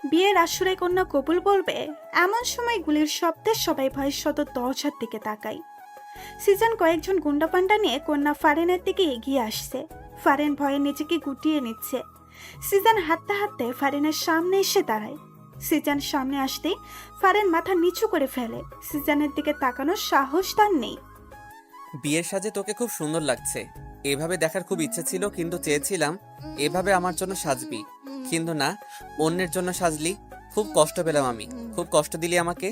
বিয়ের আসরে কন্যা কবুল বলবে এমন সময় গুলির শব্দে সবাই ভয়ের শত দরজার দিকে তাকায়। সিজন কয়েকজন গুন্ডাপান্ডা নিয়ে কন্যা ফারেনের দিকে এগিয়ে আসছে। ফারেন ভয়ে নিজেকে গুটিয়ে নিচ্ছে। সিজন হাঁটতে হাঁটতে ফারেনের সামনে এসে দাঁড়ায়। সিজন সামনে আসতেই ফারেন মাথা নিচু করে ফেলে। সিজনের দিকে তাকানোর সাহস তার নেই। বিয়ের সাজে তোকে খুব সুন্দর লাগছে। এভাবে দেখার খুব ইচ্ছে ছিল, কিন্তু চেয়েছিলাম এভাবে আমার জন্য সাজবি, কিন্তু না, অন্যের জন্য সাজলি। খুব কষ্ট পেলাম আমি, খুব কষ্ট দিলি আমাকে।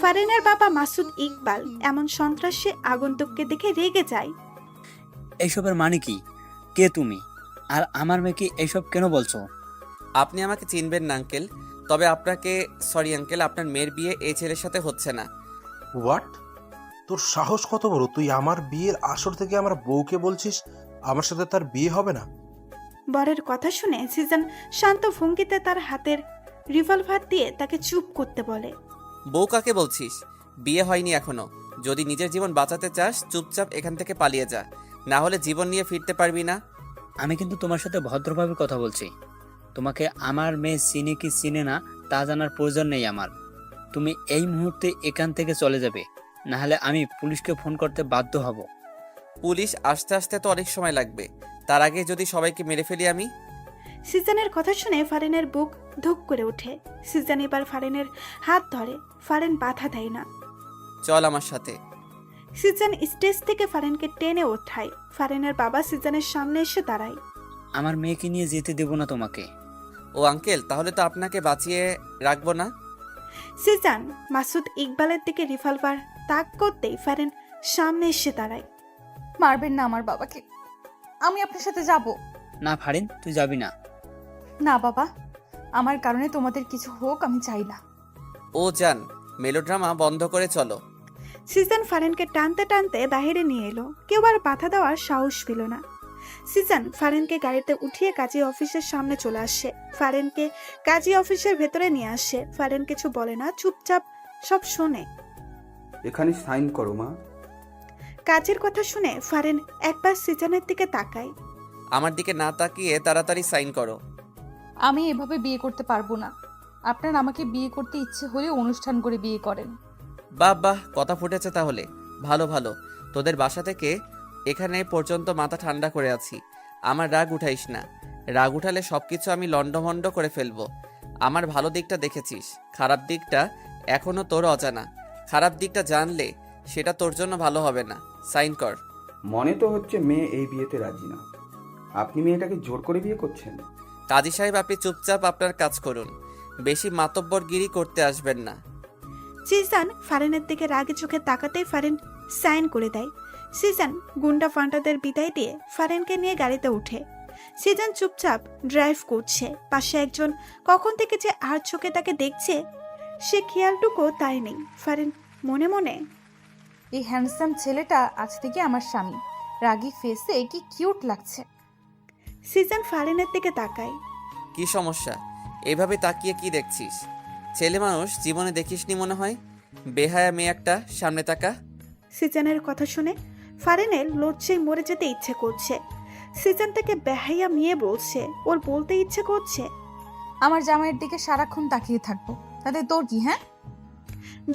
ফারেনের বাবা মাসুদ ইকবাল এমন সন্ত্রাসী আগন্তুককে দেখে রেগে যায়। এইসবের মানে কি? কে তুমি? আর আমার মেয়েকে এইসব কেন বলছো? আপনি আমাকে চিনবেন না আঙ্কেল, তবে আপনাকে সরি আঙ্কেল, আপনার মেয়ের বিয়ে এই ছেলের সাথে হচ্ছে না। হোয়াট? তোর সাহস কত বড়? তুই আমার বিয়ের আসর থেকে আমার বউকে বলছিস আমার সাথে তার বিয়ে হবে না? বরের কথা শুনে সিজন শান্ত ভঙ্গিতে তার হাতের রিভলভার দিয়ে তাকে চুপ করতে বলে। বউ কাকে বলছিস? বিয়ে হয়নি এখনো। যদি নিজের জীবন বাঁচাতে চাস চুপচাপ এখান থেকে পালিয়ে যা, না হলে জীবন নিয়ে ফিরতে পারবি না। আমি কিন্তু তোমার সাথে ভদ্রভাবে কথা বলছি। তোমাকে আমার মেয়ে চিনে কি চিনে না তা জানার প্রয়োজন নেই আমার। তুমি এই মুহূর্তে এখান থেকে চলে যাবে, না হলে আমি পুলিশকে ফোন করতে বাধ্য হব। পুলিশ আসতে আসতে তো অনেক সময় লাগবে, তার আগে যদি সবাইকে মেরে ফেলি আমি। সিজনের কথা শুনে ফারেনের বুক ধুক করে ওঠে। সিজন এবার ফারেনের হাত ধরে। ফারেন বাধা দেয় না। চল আমার সাথে। সিজন স্টেজ থেকে ফারেনকে টেনে ওঠায়। ফারেনের বাবা সিজনের সামনে এসে দাঁড়ায়। আমার মেয়েকে নিয়ে যেতে দেব না তোমাকে। ও আঙ্কেল, তাহলে তো আপনাকে বাঁচিয়ে রাখবো না। সিজন মাসুদ ইকবালের দিকে রিভলভার তাক করতেই ফারেন সামনে এসে দাঁড়ায়। মারবেন না আমার বাবাকে, আমি আপনার সাথে যাব। না ফারিন, তুই যাবি না। না বাবা, আমার কারণে তোমাদের কিছু হোক আমি চাই না। ও যান, মেলোড্রামা বন্ধ করে চলো। সিজন ফারেনকে টানতে টানতে বাইরে নিয়ে এলো। কেউ আর বাধা দেওয়ার সাহস পেল না। সিজন ফারেনকে গাড়িতে উঠিয়ে কাজী অফিসের সামনে চলে আসে। ফারেনকে কাজী অফিসের ভেতরে নিয়ে আসে। ফারেন কিছু বলে না, চুপচাপ সব শোনে। এখানে সাইন করো মা। কাজের কথা শুনে ফারেন একবার সিজনের দিকে তাকায়। আমার দিকে না তাকিয়ে তাড়াতাড়ি সাইন করো। আমি এভাবে বিয়ে করতে পারবো না। আপনার আমাকে বিয়ে করতে ইচ্ছে হলে অনুষ্ঠান করে বিয়ে করেন। বাহ বাহ, কথা ফুটেছে তাহলে। ভালো ভালো, তোদের বাসা থেকে এখানে পর্যন্ত মাথা ঠান্ডা করে আছি। আমার রাগ উঠাইস না, রাগ উঠালে সবকিছু আমি লন্ডভন্ড করে ফেলবো। আমার ভালো দিকটা দেখেছিস, খারাপ দিকটা এখনো তোর অজানা। খারাপ দিকটা জানলে সেটা তোর জন্য ভালো হবে না। সাইন কর। মনে তো হচ্ছে মেয়ে এই বিয়েতে রাজি না। আপনি মেয়েটাকে জোর করে বিয়ে করছেন? কাজী সাহেব, আপনি চুপচাপ আপনার কাজ করুন, বেশি মাতব্বরগিরি করতে আসবেন না। সিজন ফারেনের দিকে রাগে চোখে তাকাতেই ফারেন সাইন করে দেয়। সিজন গুন্ডা ফান্টাদের বিদায় দিয়ে ফারেনকে নিয়ে গাড়িতে উঠে। সিজন চুপচাপ ড্রাইভ করছে। পাশে একজন কখন থেকে যে আর চোখে তাকে দেখছে সে খেয়ালটুকু তাই নেই। ফারেন মনে মনে, এই হ্যান্ডসাম ছেলেটা আজ থেকে আমার স্বামী। রাগী ফেসে কি কিউট লাগছে। সিজন ফারেনের দিকে তাকায়। কি সমস্যা? এভাবে তাকিয়ে কি দেখছিস? ছেলে মানুষ জীবনে দেখিসনি মনে হয়। বেহায়া মেয়ে একটা, সামনে তাকা। সিজনের কথা শুনে ফারেনের লজ্জায় মরে যেতে ইচ্ছে করছে। সিজন তাকে বেহাইয়া মেয়ে বলছে, ওর বলতে ইচ্ছে করছে। আমার জামাইয়ের দিকে সারাক্ষণ তাকিয়ে থাকবো, তাতে তোর কি? হ্যাঁ,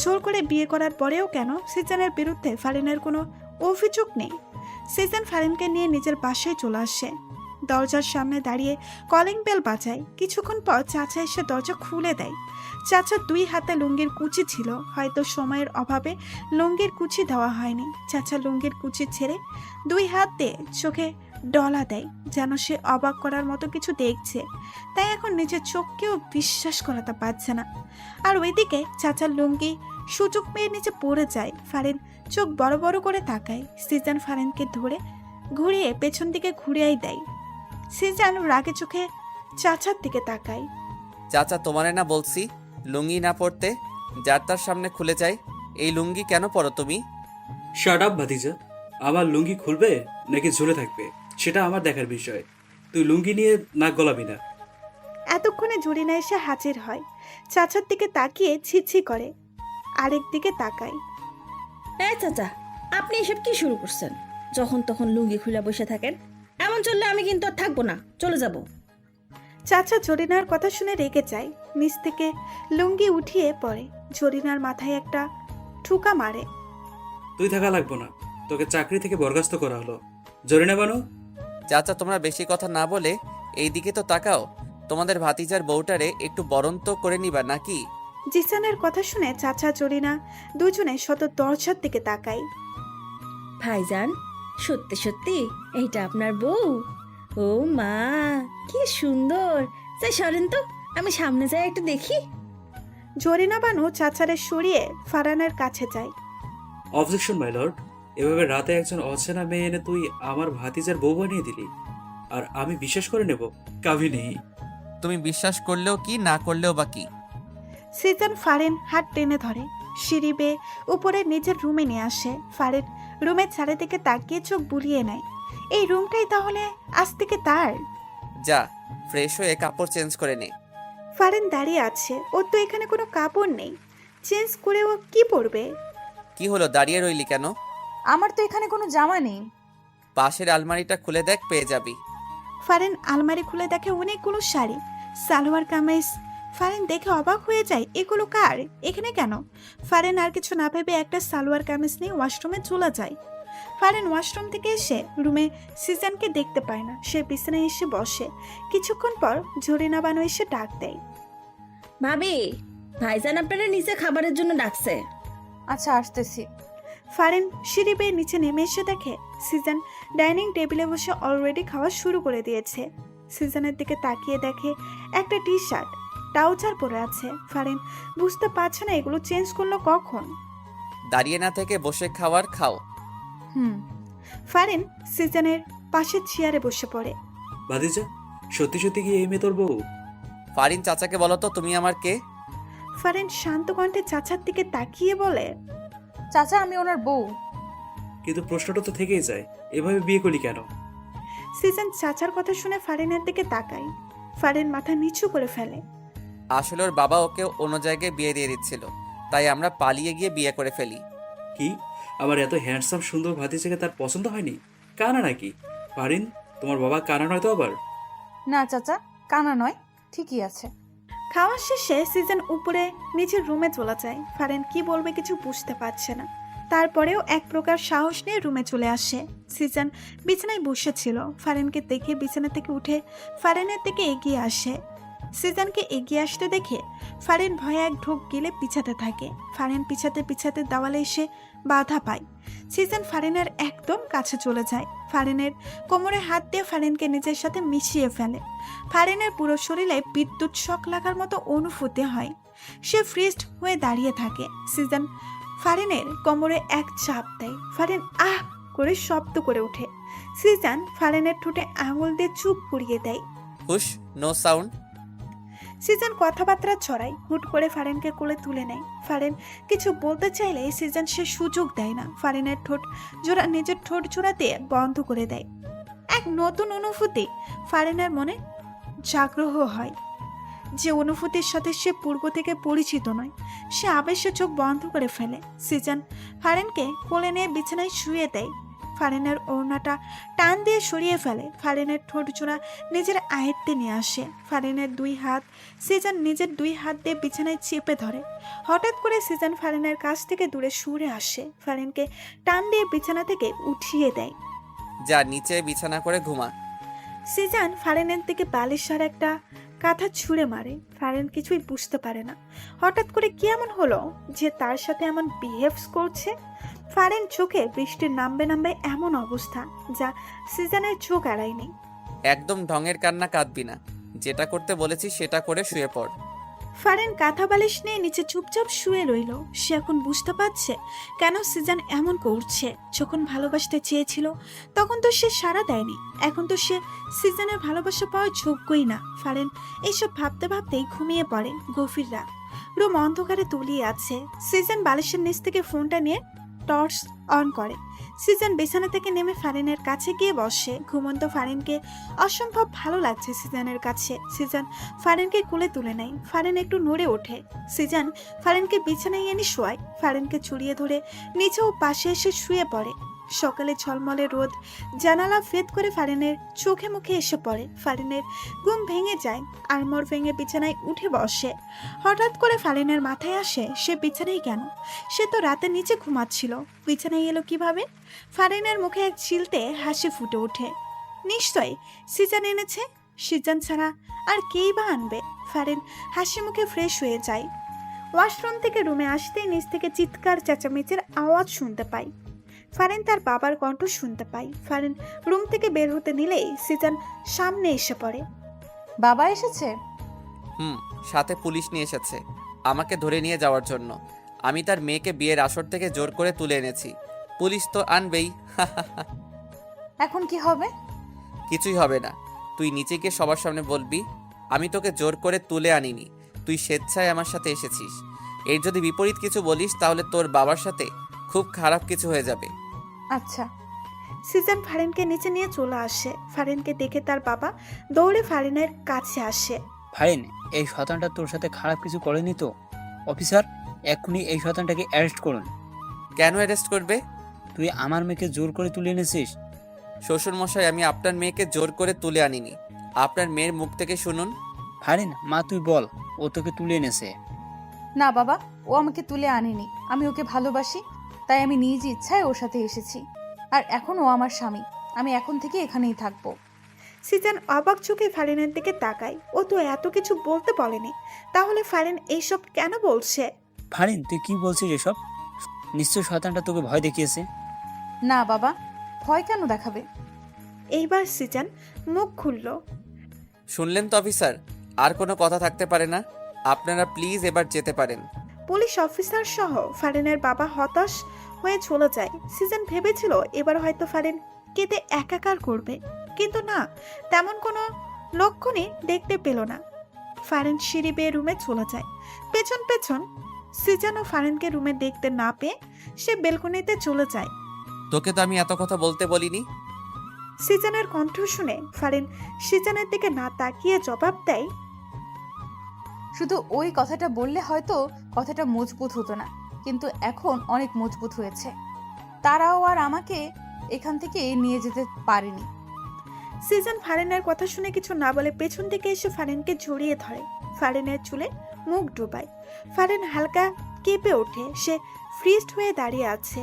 জোর করে বিয়ে করার পরেও কেন সিজনের বিরুদ্ধে ফারিনের কোনো অভিযোগ নেই। সিজন ফারিনকে নিয়ে নিজের বাসায় চলে আসে। দরজার সামনে দাঁড়িয়ে কলিং বেল বাজায়। কিছুক্ষণ পর চাচা এসে দরজা খুলে দেয়। চাচার দুই হাতে লুঙ্গির কুচি ছিল, হয়তো সময়ের অভাবে লুঙ্গির কুচি দেওয়া হয়নি। চাচা লুঙ্গির কুচি ছেড়ে দুই হাত দিয়ে চোখে ডলা দেয়, যেন সে অবাক করার মতো কিছু দেখছে। তাই এখন নিজের চোখকেও বিশ্বাস করাতে পারছে না। আর ওইদিকে চাচার লুঙ্গি সুযোগ পেয়ে নিচে পড়ে যায়। ফারিন চোখ বড় বড় করে তাকায়। সিজন ফারিনকে ধরে ঘুরিয়ে পেছন দিকে ঘুরিয়েই দেয়। সিজন রাগে চোখে চাচার দিকে তাকায়। চাচা, তোমারে না বলছি লুঙ্গি না পরতে? যার তার সামনে খুলে যায়। এই লুঙ্গি কেন পরো তুমি? শাট আপ ভাতিজা। আমার লুঙ্গি খুলবে নাকি ঝুলে থাকবে সেটা আমার দেখার বিষয়। তুই লুঙ্গি নিয়ে নাক গলাবি না। এতক্ষণে জুরিনা এসে হাজির হয়। চাচার দিকে তাকিয়ে ছিছি করে, আরেক দিকে তাকায়। এই চাচা, আপনি এসব কি শুরু করছেন? যখন তখন লুঙ্গি খুলে বসে থাকেন। এমন চললে আমি কিন্তু আর থাকবো না, চলে যাব। চাচা জরিনার কথা শুনে রেগে যায়। নিচ থেকে লুঙ্গি উঠিয়ে পড়ে। জরিনার মাথায় একটা ঠুকা মারে। তুই থাকা লাগবো না, তোকে চাকরি থেকে বরখাস্ত করা হলো। জরিনা বানু, চাচা তোমরা বেশি কথা না বলে এই দিকে তো তাকাও। তোমাদের ভাতিজার বউটারে একটু বরণ তো করে নিবা নাকি? জিসানের কথা শুনে চাচা জরিনা দুজনে শত দরজার দিকে তাকায়। ভাইজান, সত্যি সত্যি এইটা আপনার বউ? ও মা, কি সুন্দর! যাই সরেন তো, আমি সামনে যাই একটু দেখি। জরিনা বানু চাচারে সরিয়ে ফারহানের কাছে যায়। Objection my lord. এভাবে রাতে একজন অচেনা মেয়ে এনে তুই আমার ভাতিজার বউ বানিয়ে দিলি, আর আমি বিশ্বাস করে নেব? কাবিনী, তুমি বিশ্বাস করলেও কি না করলেও বা কি? সিজন ফারেন হাত টেনে ধরে, সিঁড়ি বেয়ে উপরে নিজের রুমে নিয়ে আসে। ফারেন রুমের চারিদিকে তাকিয়ে চোখ বুলিয়ে নেয়। এই রুমটাই তাহলে আজ থেকে তার। যা ফ্রেশ হয়ে কাপড় চেঞ্জ করে নে। ফারেন দাঁড়িয়ে আছে, ওর তো এখানে কোনো কাপড় নেই। চেঞ্জ করে ও কি পরবে? কি হলো, দাঁড়িয়ে রইলি কেন? আমার তো এখানে কোনো জামা নেই। পাশের আলমারিটা খুলে দেখ, পেয়ে যাবি। ফারেন আলমারি খুলে দেখে অনেকগুলো শাড়ি, সালোয়ার কামিজ। ফারেন দেখে অবাক হয়ে যায়, এগুলো কার, এখানে কেন? ফারেন আর কিছু না ভেবে একটা সালোয়ার কামিজ নিয়ে ওয়াশরুমে চলে যায়। ফারেন ওয়াশরুম থেকে এসে রুমে সিজনকে দেখতে পায় না। সে বিছানায় এসে বসে। কিছুক্ষণ পর জরিনা বানু এসে ডাক দেয়। ভাবি, ভাইজান আপনারা নিচে খাবারের জন্য ডাকছে। আচ্ছা, আসতেছি। ফারেন সিঁড়ি বেয়ে নিচে নেমে এসে দেখে সিজন ডাইনিং টেবিলে বসে অলরেডি খাওয়া শুরু করে দিয়েছে। সিজনের দিকে তাকিয়ে দেখে একটা টি শার্ট ট্রাউজার পরে আছে। ফারেন বুঝতে পারছে না এগুলো চেঞ্জ করলো কখন। দাঁড়িয়ে না থেকে বসে খাওয়ার খাও। ফারেন সিজনের পাশের চেয়ারে বসে পড়ে। ভাতিজা, সত্যি সত্যি কি এই মেয়ে তোর বউ? ফারিন চাচাকে বলো তো তুমি আমার কে? ফারেন শান্ত কণ্ঠে চাচার দিকে তাকিয়ে বলে, চাচা, আমি ওনার বউ। কিন্তু প্রশ্নটা তো থেকেই যায়, এভাবে বিয়ে করলি কেন? সিজন চাচার কথা শুনে ফারেনের দিকে তাকায়। ফারেন মাথা নিচু করে ফেলে। আসলে ওর বাবা ওকে অন্য জায়গায় বিয়ে দিয়ে দিচ্ছিল, তাই আমরা পালিয়ে গিয়ে বিয়ে করে ফেলি। কি, আমার এত হ্যান্ডসাম সুন্দর ভাতিজাকে তার পছন্দ হয়নি? কানা নাকি? পারিন, তোমার বাবা কানা নয় তো আবার? না চাচা, কানা নয়, ঠিকই আছে। খাওয়া শেষে সিজন উপরে নিজের রুমে চলে যায়। ফারেন কি বলবে কিছু বুঝতে পারছে না। তারপরেও এক প্রকার সাহস নিয়ে রুমে চলে আসে। সিজন বিছানায় বসেছিল। ফারেনকে দেখে বিছানা থেকে উঠে ফারেনের দিকে এগিয়ে আসে। সিজনকে এগিয়ে আসতে দেখে ফারেন ভয়ে এক ঢোক গিলে পিছাতে থাকে। ফারেন পিছাতে পিছাতে দেওয়ালে এসে বাধা পায়। সিজন ফারেনের একদম কাছে চলে যায়। ফারেনের কোমরে হাত দিয়ে ফারেনকে নিজের সাথে মিশিয়ে ফেলে। ফারেনের পুরো শরীরে বিদ্যুৎ শক লাগার মতো অনুভূতি হয়। সে ফ্রিজড হয়ে দাঁড়িয়ে থাকে। সিজন ফারেনের কোমরে এক চাপ দেয়। ফারেন আহ করে শব্দ করে ওঠে। সিজন ফারেনের ঠোঁটে আঙুল দিয়ে চুপ করিয়ে দেয়। হুশ, নো সাউন্ড। সিজন কথাবার্তা ছড়ায়। হুট করে ফারেনকে কোলে তুলে নেয়। ফারেন কিছু বলতে চাইলে সিজন সে সুযোগ দেয় না। ফারেনের ঠোঁট জোড়া নিজের ঠোঁট জোড়া দিয়ে বন্ধ করে দেয়। এক নতুন অনুভূতি ফারেনের মনে জাগ্রহ হয়, যে অনুভূতির সাথে সে পূর্ব থেকে পরিচিত নয়। সে আবেশে চোখ বন্ধ করে ফেলে। সিজন ফারেনকে কোলে নিয়ে বিছানায় শুয়ে দেয়। ফারেনের ওড়নাটা টান দিয়ে সরিয়ে ফেলে। ফারেনের ঠোঁট জোড়া নিজের আয়ত্তে নিয়ে আসে। ফারেনের দুই হাত সিজন নিজের দুই হাত দিয়ে বিছানায় চেপে ধরে। হঠাৎ করে সিজন ফারেনের কাছ থেকে দূরে সরে আসে। ফারেনকে টান দিয়ে বিছানা থেকে উঠিয়ে দেয়। যা নিচে বিছানা করে ঘুমা। সিজন ফারেনের দিকে বালিশার একটা কাঁথা ছুঁড়ে মারে। ফারেন কিছুই বুঝতে পারে না হঠাৎ করে কি এমন হলো যে তার সাথে এমন বিহেভস করছে। ফারেন চোখে বৃষ্টির নামবে নামবে এমন অবস্থা যা সিজনের চোখ এড়ায়নি। একদম ঢঙের কান্না কাঁদবি না, যেটা করতে বলেছি সেটা করে শুয়ে পড়। ফারেন কাঁথা বালিশ নিয়ে নিচে চুপচাপ শুয়ে রইল। সে এখন বুঝতে পারছে কেন সিজন এমন করছে। যখন ভালোবাসতে চেয়েছিল তখন তো সে সাড়া দেয়নি। এখন তো সে সিজনের ভালোবাসা পাওয়ার যোগ্যই না। ফারেন এইসব ভাবতে ভাবতেই ঘুমিয়ে পড়ে। গভীর রাত, রুম অন্ধকারে তলিয়ে আছে। সিজন বালিশের নিচ থেকে ফোনটা নিয়ে টর্চ অন করে। সিজন বিছানা থেকে নেমে ফারেনের কাছে গিয়ে বসে। ঘুমন্ত ফারেনকে অসম্ভব ভালো লাগছে সিজনের কাছে। সিজন ফারেনকে কোলে তুলে নেয়। ফারেন একটু নড়ে ওঠে। সিজন ফারেনকে বিছানায় এনে শোয়ায়। ফারেনকে চড়িয়ে ধরে নিচেও পাশে এসে শুয়ে পড়ে। সকালে ঝলমলে রোদ জানালা ভেদ করে ফারিনের চোখে মুখে এসে পড়ে। ফারিনের ঘুম ভেঙে যায়, আড়মোড় ভেঙে বিছানায় উঠে বসে। হঠাৎ করে ফারিনের মাথায় আসে সে বিছানায় কেন? সে তো রাতে নিচে ঘুমাচ্ছিল, বিছানায় এলো কিভাবে? ফারিনের মুখে এক চিলতে হাসি ফুটে ওঠে। নিশ্চয়ই সিজান এনেছে, সিজান ছাড়া আর কেই বা আনবে? ফারিন হাসি মুখে ফ্রেশ হয়ে যায়। ওয়াশরুম থেকে রুমে আসতেই নিচ থেকে চিৎকার চেঁচামেচির আওয়াজ শুনতে পায়। ফারিন তার বাবার কণ্ঠ শুনতে পায়। ফারিন রুম থেকে বের হতে নিলেই সিজান সামনে এসে পড়ে। বাবা এসেছে? সাথে পুলিশ নিয়ে এসেছে আমাকে ধরে নিয়ে যাওয়ার জন্য। আমি তার মেয়েকে বিয়ের আসর থেকে জোর করে তুলে এনেছি। পুলিশ তো আনবেই। এখন কি হবে? কিছুই হবে না। তুই নিচে গিয়ে সবার সামনে বলবি আমি তোকে জোর করে তুলে আনিনি, তুই স্বেচ্ছায় আমার সাথে এসেছিস। এর যদি বিপরীত কিছু বলিস তাহলে তোর বাবার সাথে খুব খারাপ কিছু হয়ে যাবে। আচ্ছা। সিজান ফারিনকে নিচে নিয়ে চলে আসে। ফারিনকে দেখে তার বাবা দৌড়ে ফারিনের কাছে আসে। ফারিন, এই শয়তানটা তোর সাথে খারাপ কিছু করেনি তো? অফিসার, এক্ষুনি এই শয়তানটাকে অ্যারেস্ট করুন। কেন অ্যারেস্ট করবে? তুই আমার মেয়েকে জোর করে তুলে এনেছিস। শ্বশুর মশাই, আমি আপনার মেয়েকে জোর করে তুলে আনিনি। আপনার মেয়ের মুখ থেকে শুনুন। ফারিন, মা তুই বল, ও তোকে তুলে এনেছে। না বাবা, ও আমাকে তুলে আনেনি। আমি ওকে ভালোবাসি, তাই আমি নিজ ইচ্ছায় ওর সাথে এসেছি। আর এখন ও আমার স্বামী, আমি এখন থেকে এখানেই থাকবো। সিজান অবাক চোখে ফারিনের দিকে তাকায়। ও তো এত কিছু বলতে বলেনি, তাহলে ফারিন এইসব কেন বলছে? ফারিন, তুই কি বলছিস এসব? নিশ্চয় শয়তানটা তোকে ভয় দেখিয়েছে। না বাবা, ভয় কেন দেখাবে? এইবার সিজান মুখ খুলল। শুনলেন তো অফিসার, আর কোনো কথা থাকতে পারে না। আপনারা প্লিজ এবার যেতে পারেন। পুলিশ অফিসার সহ ফারিনের বাবা হতাশ হয়ে চলে যায়। সিজন ভেবেছিল এবার হয়তো ফারিন কেঁদে একাকার করবে, কিন্তু না, তেমন কোনো লক্ষণই দেখতে পেল না। ফারিন সিঁড়ি বেয়ে রুমে চলে যায়। পেছন পেছন সিজানও ফারিনকে রুমে দেখতে না পেয়ে সে বেলকনিতে চলে যায়। তোকে তো আমি এত কথা বলতে বলিনি। সিজানের কণ্ঠ শুনে ফারিন সিজানের দিকে না তাকিয়ে জবাব দেয়, শুধু ওই কথাটা বললে হয়তো কথাটা মজবুত হতো না, কিন্তু এখন অনেক মজবুত হয়েছে। তারাও আর আমাকে এখান থেকে নিয়ে যেতে পারেনি। সিজন ফারিনের কথা শুনে কিছু না বলে পেছন থেকে এসে ফারিনকে জড়িয়ে ধরে। ফারিনের চুলে মুখ ডুবায়। ফারিন হালকা কেঁপে ওঠে। সে ফ্রিজড হয়ে দাঁড়িয়ে আছে।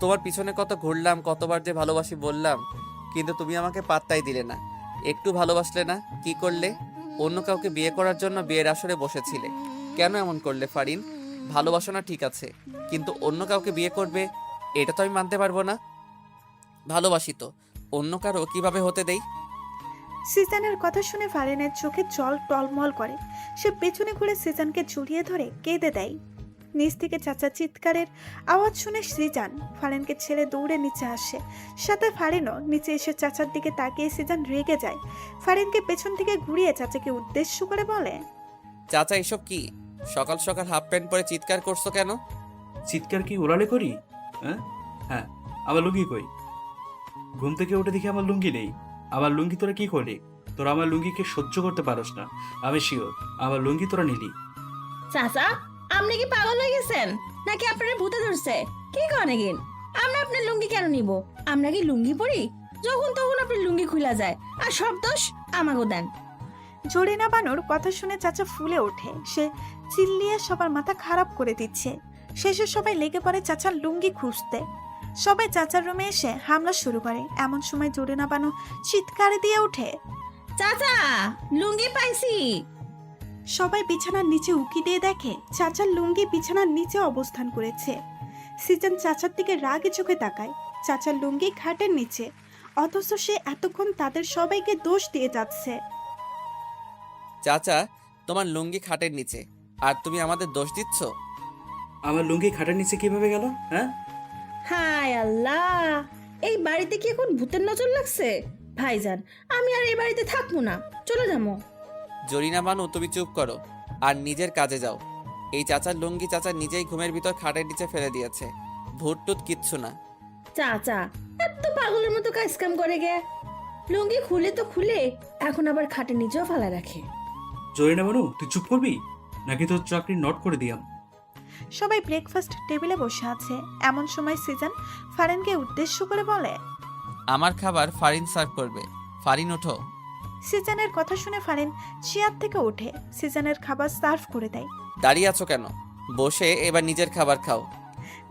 তোমার পিছনে কত ঘুরলাম, কতবার যে ভালোবাসি বললাম, কিন্তু তুমি আমাকে পাত্তাই দিলে না। একটু ভালোবাসলে না, কি করলে? অন্য কাউকে বিয়ে করার জন্য বিয়ের আসরে বসেছিলে। কেন এমন করলে ফারিন? ভালোবাসো না ঠিক আছে, কিন্তু অন্য কাউকে বিয়ে করবে এটা তো আমি মানতে পারবো না। ভালোবাসি তো, অন্য কারো কিভাবে হতে দেই? সিজানের কথা শুনে ফারিনের চোখে জল টলমল করে। সে পেছনে ঘুরে সিজানকে জড়িয়ে ধরে কেঁদে দেয়। নিচ থেকে চাচা চিৎকারের আওয়াজ শুনে সিজান ফারিনকে ছেড়ে দৌড়ে নিচে আসে। সাথে ফারিনও নিচে এসে চাচার দিকে তাকিয়ে সিজান রেগে যায়। ফারিনকে পেছন থেকে ঘুরিয়ে চাচাকে উদ্দেশ্য করে বলে, চাচা এসব কি? সকাল সকাল হাফ প্যান্ট পরে চিৎকার করছো কেন? চিৎকার কি ওলালে করি? হ্যাঁ হ্যাঁ, আমার লুঙ্গি কই? ঘুম থেকে উঠে দেখি আমার লুঙ্গি নেই। আমার লুঙ্গি তোরা কি করলি? তোরা আমার লুঙ্গিকে সহ্য করতে পারস না, আমি শিওর। আমার লুঙ্গি তোরা নিলি। চাচা, আপনি কি পাগল হয়ে গেছেন নাকি আপনার ভূতে ধরছে? কি করেন? আমরা আপনার লুঙ্গি কেন নিব? আমরা কি লুঙ্গি পরি? যখন তখন আপনার লুঙ্গি খুলা যায়, আর সব দোষ আমাকে দেন। জরিনা বানুর কথা শুনে চাচা ফুলে ওঠে। সে চিল্লিয়ে সবার মাথা খারাপ করে দিচ্ছে। শেষে সবাই লেগে পড়ে চাচার লুঙ্গি খুঁজতে। সবাই চাচার রুমে এসে হামলা শুরু করে। এমন সময় জরিনা বানু চিৎকার দিয়ে ওঠে, চাচা, লুঙ্গি পাইছি। সবাই বিছানার নিচে উকি দিয়ে দেখে চাচার লুঙ্গি বিছানার নিচে অবস্থান করেছে। সিজন চাচার দিকে রাগে চোখে তাকায়। চাচার লুঙ্গি খাটের নিচে, অথচ সে এতক্ষণ তাদের সবাইকে দোষ দিয়ে যাচ্ছে। চাচা, তোমার লুঙ্গি খাটের নিচে, আর তুমি আমাদের দোষ দিচ্ছ? আমার লুঙ্গি খাটের নিচে কিভাবে গেল? হ্যাঁ, হায় আল্লাহ, এই বাড়িতে কি এখন ভূতের নজর লাগছে? ভাইজান, আমি আর এই বাড়িতে থাকবো না, চলে যাবো। জরিনা বানু, তুমি চুপ করো আর নিজের কাজে যাও। এই চাচার লুঙ্গি চাচা নিজেই ঘুমের ভিতর খাটের নিচে ফেলে দিয়েছে। ভূত টুত কিচ্ছু না। চাচা এত পাগলের মতো কাজ কাম করে গে। লুঙ্গি খুলে তো খুলে, এখন আবার খাটের নিচেও ফালা রাখে। জরিনা বানু, তুই চুপ করবি নাকি তোর চাকরি নট করে দিয়াম? সবাই ব্রেকফাস্ট টেবিলে বসে আছে। এমন সময় সিজন ফারিনকে উদ্দেশ্য করে বলে, আমার খাবার ফারিন সার্ভ করবে। ফারিন ওঠো। সিজনের কথা শুনে ফারিন চেয়ার থেকে ওঠে, সিজনের খাবার সার্ভ করে দেয়। দাঁড়িয়ে আছো কেন? বসে এবার নিজের খাবার খাও।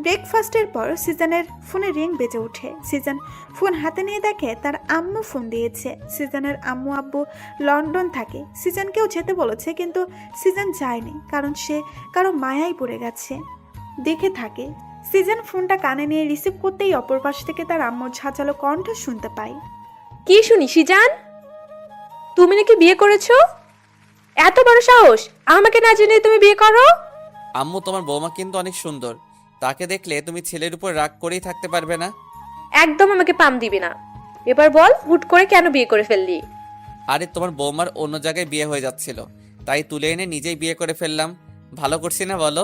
ব্রেকফাস্টের পর সিজনের ফোনে রিং বেজে ওঠে। সিজন ফোন হাতে নিয়ে দেখে তার আম্মু ফোন দিয়েছে। সিজনের আম্মু আব্বু লন্ডন থাকে। সিজনকেও যেতে বলেছে, কিন্তু সিজন যায়নি, কারণ সে কারো মায়ায় পড়ে গেছে। দেখে থাকে। সিজন ফোনটা কানে নিয়ে রিসিভ করতেই অপর পাশ থেকে তার আম্মুর ঝাঁঝালো কণ্ঠ শুনতে পায়। কি শুনি সিজান? তুমি নাকি বিয়ে করেছো? এত বড় সাহস! আমাকে না জেনে তুমি বিয়ে করো? আম্মু, তোমার বৌমা কিন্তু অনেক সুন্দর। তাকে দেখলে তুমি ছেলের উপর রাগ করেই থাকতে পারবে না। একদম আমাকে পাম দিবি না। এবার বল, হুট করে কেন বিয়ে করে ফেললি? আরে তোমার বৌমার অন্য জায়গায় বিয়ে হয়ে যাচ্ছিল, তাই তুলে এনে নিজেই বিয়ে করে ফেললাম। ভালো করছি না বলো?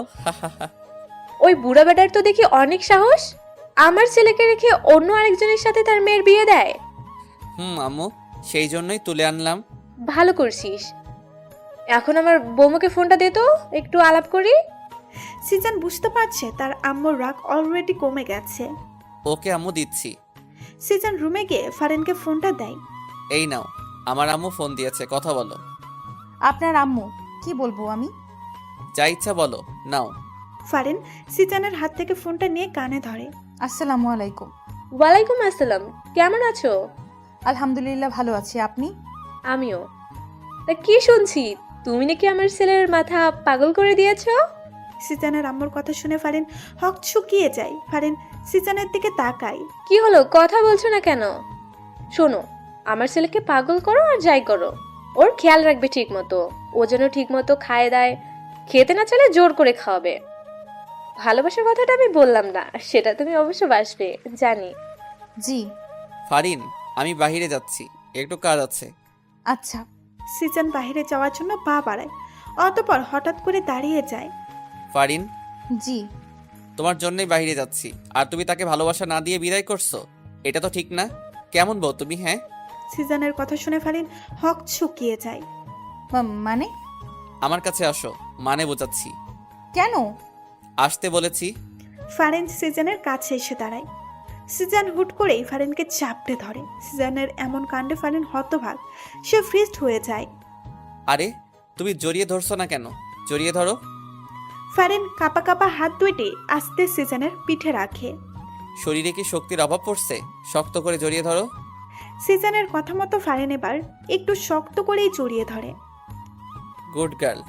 ওই বুড়া বেটার তো দেখি অনেক সাহস। আমার ছেলেকে রেখে অন্য আরেকজনের সাথে তার মেয়ের বিয়ে দেয়। আম্মু, সেই জন্যই তুলে আনলাম। ভালো করছিস। এখন আমার বৌমাকে ফোনটা দে তো, একটু আলাপ করি। সিজন বুঝতে পারছে তার আম্মুর রাগ অলরেডি কমে গেছে। ওকে আম্মু, দিচ্ছি। সিজন রুমে গিয়ে ফারিনকে ফোনটা দেয়। এই নাও, আমার আম্মু ফোন দিয়েছে, কথা বলো। আপনার আম্মু? কি বলবো আমি? যা ইচ্ছা বলো, নাও। ফারিন সিজনের হাত থেকে ফোনটা নিয়ে কানে ধরে। আসসালামু আলাইকুম। ওয়ালাইকুম আসসালাম। কেমন আছো? আলহামদুলিল্লাহ, ভালো আছি। আপনি? আমিও। তা কি শুনছি, তুমি নাকি আমার ছেলের মাথা পাগল করে দিয়েছো? সিজনের আম্মুর কথা শুনে ফারিন হকচকিয়ে যায়। ফারিন সিজনের দিকে তাকায়। কি হলো, কথা বলছো না কেন? শোনো, আমার ছেলেকে পাগল করো আর যাই করো, ওর খেয়াল রাখবে ঠিক মতো। ও যেন ঠিক মতো খায় দায়, খেতে না চাইলে জোর করে খাওয়াবে। ভালোবাসার কথাটা আমি বললাম না, সেটা তুমি অবশ্য বাসবে, জানি। জি। ফারিন, আমি বাইরে যাচ্ছি, একটু কাজ আছে। আচ্ছা। সিজন বাইরে যাওয়ার জন্য পা বাড়ায়, অতঃপর হঠাৎ করে দাঁড়িয়ে যায়। ফারিন, জি। তোমার জন্যই বাইরে যাচ্ছি, আর তুমি তাকে ভালোবাসা না দিয়ে বিদায় করছো? এটা তো ঠিক না। কেমন বউ তুমি? হ্যাঁ, সিজনের কথা শুনে ফারিন হকচকিয়ে যায়। মানে? আমার কাছে আসো, মানে বোঝাচ্ছি। কেন? আসতে বলেছি। ফারিন সিজনের কাছে এসে দাঁড়ায়। সিজন হুট করেই ফারিনকে চাপড়ে ধরে। সিজনের এমন কাণ্ডে ফারিন হতভাগ, সে ফ্রিজড হয়ে যায়। আরে, তুমি জড়িয়ে ধরছো না কেন? জড়িয়ে ধরো। ফারিন কাপা কাপা হাত দুইটি আস্তে সিজনের পিঠে রাখে। শরীরে কি শক্তির অভাব পড়ছে? শক্ত করে জড়িয়ে ধরো। সিজনের কথা মতো ফারিন এবার একটু শক্ত করেই জড়িয়ে ধরে। Good girl.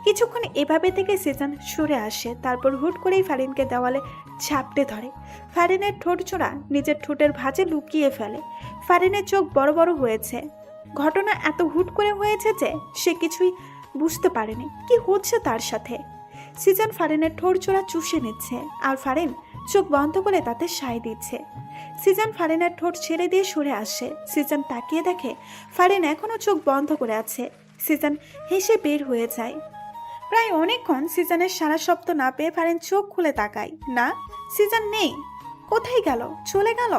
কিছুক্ষণ এভাবে থেকে সিজন সরে আসে, তারপর হুট করেই ফারিনকে দেওয়ালে ঝাপটে ধরে। ফারিনের ঠোঁট জোড়া নিজের ঠোঁটের ভাঁজে লুকিয়ে ফেলে। ফারিনের চোখ বড় বড় হয়েছে। ঘটনা এত হুট করে হয়েছে যে সে কিছুই বুঝতে পারেনি কি হচ্ছে তার সাথে। সিজন ফারিনের ঠোঁট জোড়া চুষে নিচ্ছে, আর ফারিন চোখ বন্ধ করে তাতে সায় দিচ্ছে। সিজন ফারিনের ঠোঁট ছেড়ে দিয়ে সরে আসে। সিজন তাকিয়ে দেখে ফারিন এখনো চোখ বন্ধ করে আছে। সিজন হেসে বের হয়ে যায়। প্রায় অনেকক্ষণ সিজনের সারা শব্দ না পেয়ে ফারিন চোখ খুলে তাকায়। না, সিজন নেই। কোথায় গেল? চলে গেল?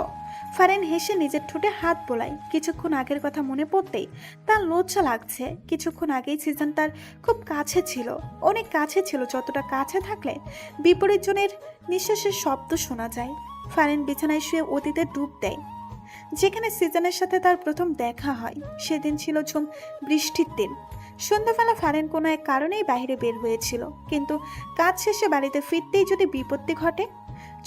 ফারিন হেসে নিজের ঠোঁটে হাত বোলায়। কিছুক্ষণ আগের কথা মনে পড়তেই তার লজ্জা লাগছে। কিছুক্ষণ আগেই সিজন তার খুব কাছে ছিল, অনেক কাছে ছিল, যতটা কাছে থাকলে বিপরীত জনের নিঃশ্বাসের শব্দ শোনা যায়। ফারিন বিছানায় শুয়ে অতীতে ডুব দেয়। যেখানে সিজনের সাথে তার প্রথম দেখা হয় সেদিন ছিল ঝুম বৃষ্টির দিন। সন্ধ্যাবেলা ফারিন কোনো এক কারণেই বাইরে বের হয়েছিল, কিন্তু কাজ শেষে বাড়িতে ফিরতেই যদি বিপত্তি ঘটে।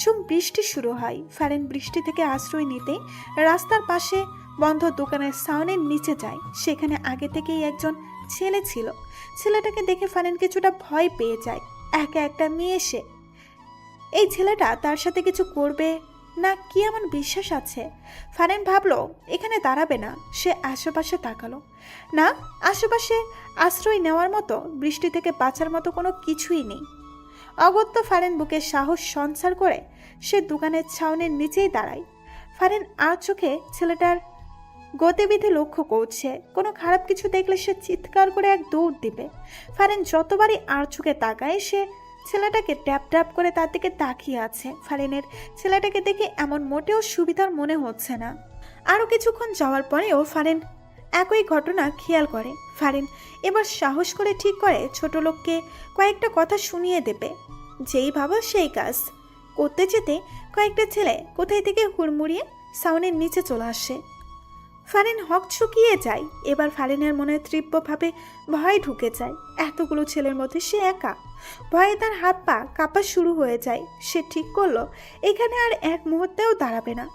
ঝুম বৃষ্টি শুরু হয়। ফারিন বৃষ্টি থেকে আশ্রয় নিতেই রাস্তার পাশে বন্ধ দোকানের ছাউনির নিচে যায়। সেখানে আগে থেকেই একজন ছেলে ছিল। ছেলেটাকে দেখে ফারিন কিছুটা ভয় পেয়ে যায়। একা একটা মেয়ে সে। এই ছেলেটা তার সাথে কিছু করবে না কি এমন বিশ্বাস আছে? ফারিন ভাবলো এখানে দাঁড়াবে না। সে আশেপাশে তাকালো। না, আশেপাশে আশ্রয় নেওয়ার মতো, বৃষ্টি থেকে বাঁচার মতো কোনো কিছুই নেই। অগত্য ফারিন বুকে সাহস সঞ্চার করে সে দোকানের ছাউনির নিচেই দাঁড়ায়। ফারিন আর চোখে ছেলেটার গতিবিধি লক্ষ্য করছে। কোনো খারাপ কিছু দেখলে সে চিৎকার করে এক দৌড় দিবে। ফারিন যতবারই আর চোখে তাকায় সে ছেলেটাকে ট্যাপ ট্যাপ করে তার দিকে তাকিয়ে আছে। ফারিনের ছেলেটাকে দেখে এমন মোটেও সুবিধার মনে হচ্ছে না। আরও কিছুক্ষণ যাওয়ার পরেও ফারিন একই ঘটনা খেয়াল করে। ফারিন এবার সাহস করে ঠিক করে ছোট লোককে কয়েকটা কথা শুনিয়ে দেবে। যেই ভাবো সেই কাজ করতে যেতে কয়েকটা ছেলে কোথায় থেকে হুড়মুড়িয়ে সাউনের নিচে চলে আসে। ফারিন হক চুকিয়ে যায়। এবার ফারিনের মনে তীব্রভাবে ভয় ঢুকে যায়। এতগুলো ছেলের মধ্যে সে একা। ভয়ে তার হাত পা কাঁপা শুরু হয়ে যায়। সে ঠিক করলো এখানে আর এক মুহূর্তেও দাঁড়াবে না।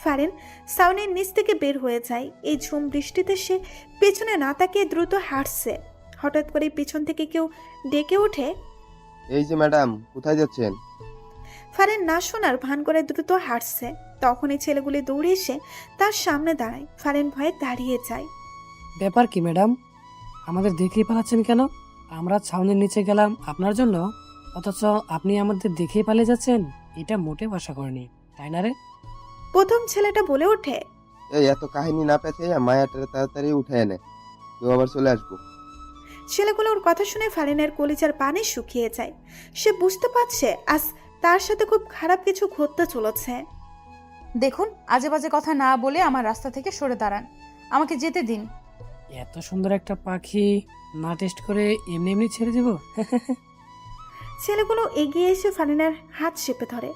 ফারিন সাউনের নিচ থেকে বের হয়ে যায়। এই ঝুম বৃষ্টিতে সে পেছনে না তাকিয়ে দ্রুত হাঁটছে। হঠাৎ করে পিছন থেকে কেউ ডেকে ওঠে, এই যে ম্যাডাম, কোথায় যাচ্ছেন? ফারিন না শোনার ভান করে দ্রুত হাঁটছে। তখনই ছেলেগুলি দৌড়ে এসে তার সামনে দাঁড়ায়। ফারিন ভয়ে দাঁড়িয়ে যায়। ব্যাপার কি ম্যাডাম, আমাদের দেখেই পালাচ্ছেন কেন? আমরা ছাউনির নিচে গেলাম আপনার জন্য, অথচ আপনি আমাদের দেখেই পালিয়ে যাচ্ছেন। এটা মোটেও আশা করিনি, তাই না রে? প্রথম ছেলেটা বলে ওঠে, এই এত কাহিনী না পেঁচে মায়াটারে তাড়াতাড়ি উঠে এনে, কেউ আবার চলে আসবো। ছেলেগুলোর কথা শুনে ফারিনের কলিজার পানি শুকিয়ে যায়। সে বুঝতে পারছে আজ তার সাথে খুব খারাপ কিছু ঘটতে চলেছে। দেখুন, আজে বাজে কথা না বলে আমার রাস্তা থেকে সরে দাঁড়ান, আমাকে যেতে দিন। এত সুন্দর একটা পাখি না টেস্ট করে এমনি এমনি ছেড়ে দেব? ছেলেগুলো এগিয়ে এসে ফারিনের হাত চেপে ধরে।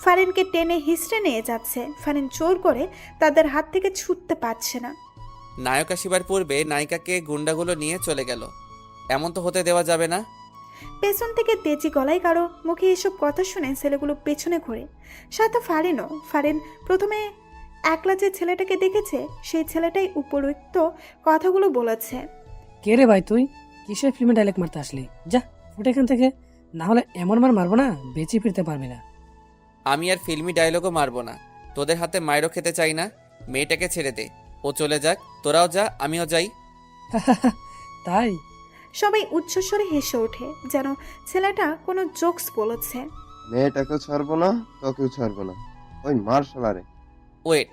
ফারিনকে টেনে হিসড়ে নিয়ে যাচ্ছে। ফারিন জোর করে তাদের হাত থেকে ছুটতে পারছে না। নায়ক আসিবার পূর্বে নায়িকাকে গুন্ডাগুলো নিয়ে চলে গেল। এমন তো হতে দেওয়া যাবে না। পেছন থেকে তেজি গলায় কারো মুখে এসব কথা শুনে ছেলেগুলো পেছনে ঘোরে। সাথে ফারিনও। ফারিন প্রথমে একলা যে ছেলেটাকে দেখেছে সেই ছেলেটাই উপরোক্ত কথাগুলো বলেছে। কে রে ভাই তুই? কিসের ফিল্মে ডায়লগ মারতে আসলি? যা ফুটে এখান থেকে, না হলে এমন মার মারবো না বেঁচে ফিরতে পারবি না। আমি আর ফিল্মি ডায়লগও মারবো না। তোদের হাতে মায়েরও খেতে চাই না। মেয়েটাকে ছেড়ে দে, ও চলে যাক। তোরাও যা, আমিও যাই। তাই? সবাই উচ্চস্বরে হেসে ওঠে, যেন ছেলেটা কোনো জোকস বলেছে। মেয়েটাকেও ছাড়বো না, তোকেও ছাড়বো না, ওই মার শালারে। ওয়েট,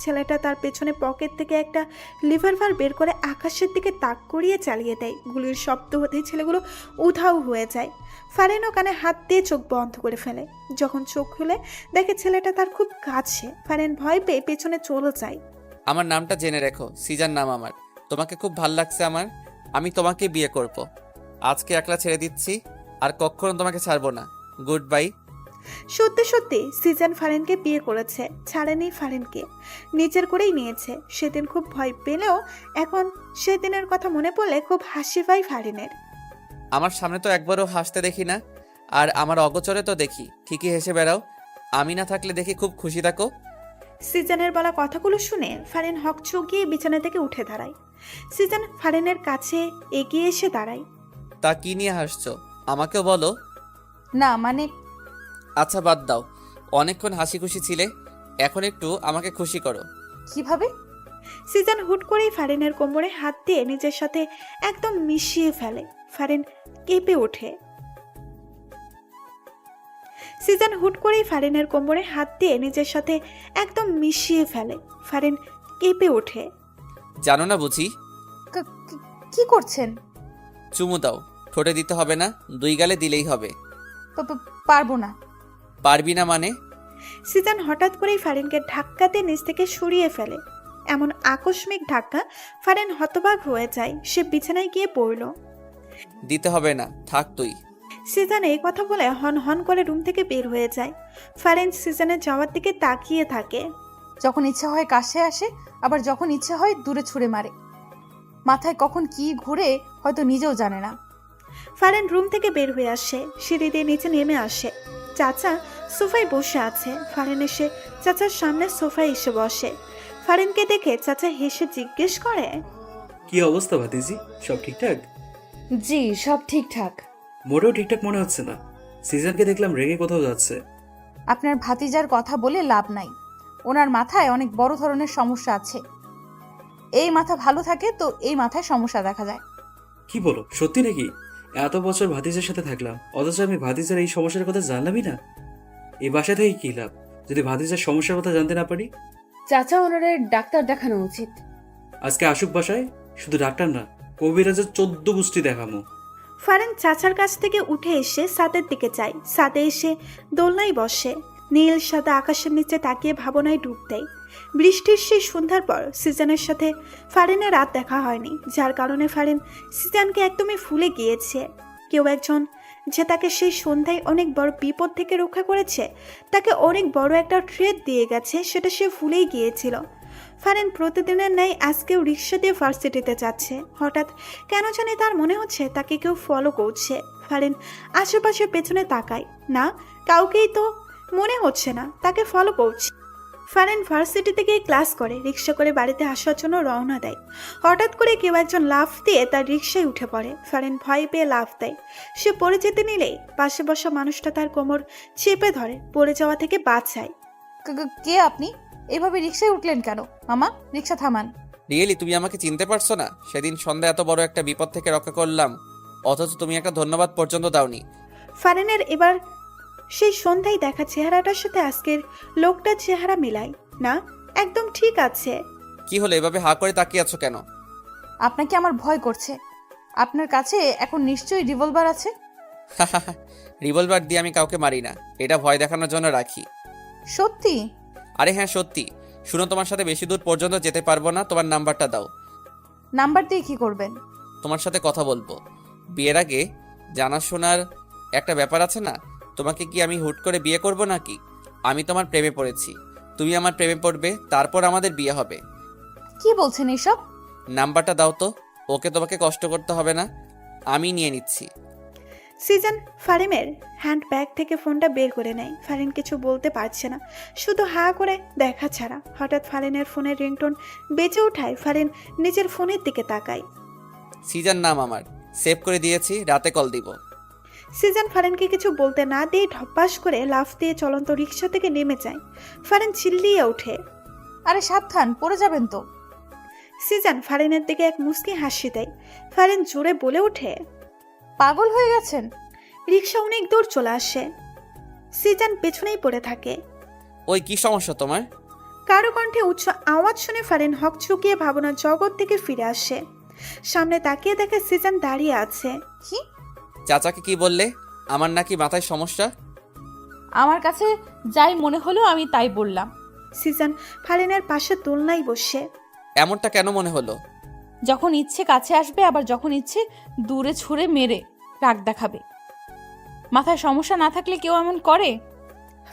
ছেলেটা তার পেছনে পকেট থেকে একটা লিভারভার বের করে আকাশের দিকে তাক করিয়ে চালিয়ে দেয়। গুলির শব্দ হতেই ছেলেগুলো উধাও হয়ে যায়। ফারিনও কানে হাত দিয়ে চোখ বন্ধ করে ফেলে। যখন চোখ খুলে দেখে ছেলেটা তার খুব কাছে। ফারিন ভয় পেয়ে পেছনে চলে যায়। আমার নামটা জেনে রেখো, সিজান নাম আমার। তোমাকে খুব ভাল লাগছে আমার। আমি তোমাকে বিয়ে করব। আজকে একলা ছেড়ে দিচ্ছি, আর কখনো তোমাকে ছাড়বো না। Good bye. সত্যি সত্যি সিজন ফারিনকে বিয়ে করেছে, ছাড়েনি ফারিনকে, নিজের করেই নিয়েছে। সেদিন খুব ভয় পেলেও এখন সেদিনের কথা মনে পড়লে খুব হাসি পায় ফারিনের। আমার সামনে তো একবারও হাসতে দেখি না, আর আমার অগোচরে তো দেখি ঠিকই হেসে বেড়াও। আমি না থাকলে দেখি খুব খুশি থাকো। সিজনের বলা কথাগুলো শুনে ফারিন হক চকিয়ে বিছানা থেকে উঠে দাঁড়ায়। সিজন ফারিনের কাছে এগিয়ে এসে দাঁড়ায়। তা কি নিয়ে হাসছো? আমাকেও বলো। না মানে, আচ্ছা বাদ দাও, অনেকক্ষণ হাসি খুশি ছিলে, এখন একটু আমাকে খুশি করো। কিভাবে? সিজন হুট করেই ফারিনের কোমরে হাত দিয়ে নিজের সাথে একদম মিশিয়ে ফেলে। ফারিন কেঁপে ওঠে। সিজন হুট করেই ফারিনের কোমরে হাত দিয়ে নিজের সাথে একদম মিশিয়ে ফেলে। ফারিন কেঁপে ওঠে। জানো না বুঝি? কি করছেন? চুমু দাও। ঠোঁটে দিতে হবে না, দুই গালে দিলেই হবে। পারবো না। পারবি না মানে? সিজন হঠাৎ করেই ফারিনকে ধাক্কাতে নিচ থেকে সরিয়ে ফেলে। এমন আকস্মিক ধাক্কা ফারিন হতবাক হয়ে যায়। সে বিছানায় গিয়ে পড়ল। দিতে হবে না, থাক তুই। সিজন এই কথা বলে হন হন করে রুম থেকে বের হয়ে যায়। ফারিন সিজনের যাওয়ার দিকে তাকিয়ে থাকে। যখন ইচ্ছে হয় কাছে আসে, আবার যখন ইচ্ছে হয় দূরে ছুঁড়ে মারে। মাথায় কখন কি ঘুরে হয়তো নিজেও জানে না। ফারিন রুম থেকে বের হয়ে আসে, সিঁড়ি দিয়ে নিচে নেমে আসে। চাচা সোফায় বসে আছে। ফারিন এসে চাচার সামনে সোফায় এসে বসে। ফারিনকে দেখে চাচা হেসে জিজ্ঞেস করে, কি অবস্থা ভাতিজি, সব ঠিকঠাক? জি, সব ঠিকঠাক। মোটেও ঠিকঠাক মনে হচ্ছে না। সিজনকে দেখলাম রেগে কোথাও যাচ্ছে। আপনার ভাতিজার কথা বলে লাভ নাই। ওনার মাথায় অনেক বড় ধরনের সমস্যা আছে। এই মাথা ভালো থাকে তো এই মাথায় সমস্যা দেখা যায়। কি বলো, সত্যি নাকি? এত বছর ভাতিজার সাথে থাকলাম, অথচ আমি ভাতিজার এই সমস্যার কথা জানলামই না। এই বাসা থেকে কি লাভ যদি ভাতিজার সমস্যার কথা জানতে না পারি? চাচা, ওনার ডাক্তার দেখানো উচিত। আজকে আসুক বাসায়, শুধু ডাক্তার না, কবিরাজের 14 গোষ্ঠী দেখামো। ফারিন চাচার কাছ থেকে উঠে এসে ছাদের দিকে যায়। ছাদে এসে দোলনায় বসে। নীল সাদা আকাশের নিচে তাকিয়ে ভাবনায় ডুব দেয়। বৃষ্টির সেই সন্ধ্যার পর সিজনের সাথে ফারিনের রাত দেখা হয়নি, যার কারণে ফারিন সিজনকে একদমই ভুলে গিয়েছে। কেউ একজন যে তাকে সেই সন্ধ্যায় অনেক বড় বিপদ থেকে রক্ষা করেছে, তাকে অনেক বড় একটা ট্রিট দিয়ে গেছে, সেটা সে ভুলেই গিয়েছিল। ফারিন প্রতিদিনের ন্যায় আজকেও রিক্সা দিয়ে ভার্সিটিতে যাচ্ছে। হঠাৎ কেন জানি তার মনে হচ্ছে তাকে কেউ ফলো করছে। ফারিন আশেপাশে পেছনে তাকায়, না কাউকেই তো মনে হচ্ছে না তাকে ফলো করছে। ফারিন ভার্সিটিতে গিয়ে ক্লাস করে রিক্সা করে বাড়িতে আসার জন্য রওনা দেয়। হঠাৎ করে কেউ একজন লাফ দিয়ে তার রিক্সায় উঠে পড়ে। ফারিন ভয় পেয়ে লাফ দেয়। সে পড়ে যেতে নিলেই পাশে বসা মানুষটা তার কোমর চেপে ধরে পড়ে যাওয়া থেকে বাঁচায়। কে আপনি? এভাবে রিক্সায় উঠলেন কেন? মামা, রিক্সা থামান। রিয়েলি তুমি আমাকে চিনতে পারছো না? সেদিন সন্ধ্যা এত বড় একটা বিপদ থেকে রক্ষা করলাম, অথচ তুমি একটা ধন্যবাদ পর্যন্ত দাওনি। ফারিনের এবার সেই সন্ধ্যায় দেখা চেহারাটার সাথে আজকের লোকটার চেহারা মিলাই না, একদম ঠিক আছে। কি হলো, এভাবে হা করে তাকিয়ে আছো কেন? আপনাকে আমার ভয় করছে। আপনার কাছে এখন নিশ্চয়ই রিভলভার আছে। রিভলভার দিয়ে আমি কাউকে মারি না, এটা ভয় দেখানোর জন্য রাখি। সত্যি? আরে হ্যাঁ সত্যি। শুনো, তোমার সাথে বেশি দূর পর্যন্ত যেতে পারবো না, তোমার নাম্বারটা দাও। নাম্বার দিয়ে কি করবেন? তোমার সাথে কথা বলবো। বিয়ের আগে জানাশোনার একটা ব্যাপার আছে না? তোমাকে কি আমি হুট করে বিয়ে করব নাকি? আমি তোমার প্রেমে পড়েছি, তুমি আমার প্রেমে পড়বে, তারপর আমাদের বিয়ে হবে। কি বলছেন এসব? নাম্বারটা দাও তো। ওকে তোমাকে কষ্ট করতে হবে না, আমি নিয়ে নিচ্ছি। সিজন ফারিনের হ্যান্ড ব্যাগ থেকে ফোনটা বের করে নেয়। ফারিন কিছু বলতে পারছে না, শুধু হা করে দেখা ছাড়া। হঠাৎ ফারিনের ফোনের রিংটোন বেজে ওঠায় ফারিন নিজের ফোনের দিকে তাকায়। সিজান নাম আমার, সেভ করে দিয়েছি, রাতে কল দিব। সিজন ফারিনকে কিছু বলতে না দিয়ে ঢপাস করে লাফ দিয়ে চলন্ত রিক্সা থেকে নেমে যায়। ফারিন চিল্লিয়ে ওঠে, আরে সাবধান, পড়ে যাবেন তো। সিজন ফারিনের দিকে এক মুচকি হাসি দেয়। ফারিন জোরে বলে ওঠে, পাগল হয়ে গেছেন? রিক্সা অনেক দূর চলে আসে। সিজন পেছনেই পড়ে থাকে। ওই কি সমস্যা তোমার? কারো কণ্ঠে উচ্চ আওয়াজ শুনে ফারিন হকচকিয়ে ভাবনার জগৎ থেকে ফিরে আসে। সামনে তাকিয়ে দেখে সিজন দাঁড়িয়ে আছে। কি? চাচাকে কি বললে? আমার নাকি মাথায় সমস্যা? আমার কাছে যাই মনে হলো আমি তাই বললাম। সিজন ফারিনের পাশে দোলনায় বসে। এমনটা কেন মনে হলো? যখন ইচ্ছে কাছে আসবে, আবার যখন ইচ্ছে দূরে ছুঁড়ে মেরে রাগ দেখাবে। মাথায় সমস্যা না থাকলে কেউ এমন করে?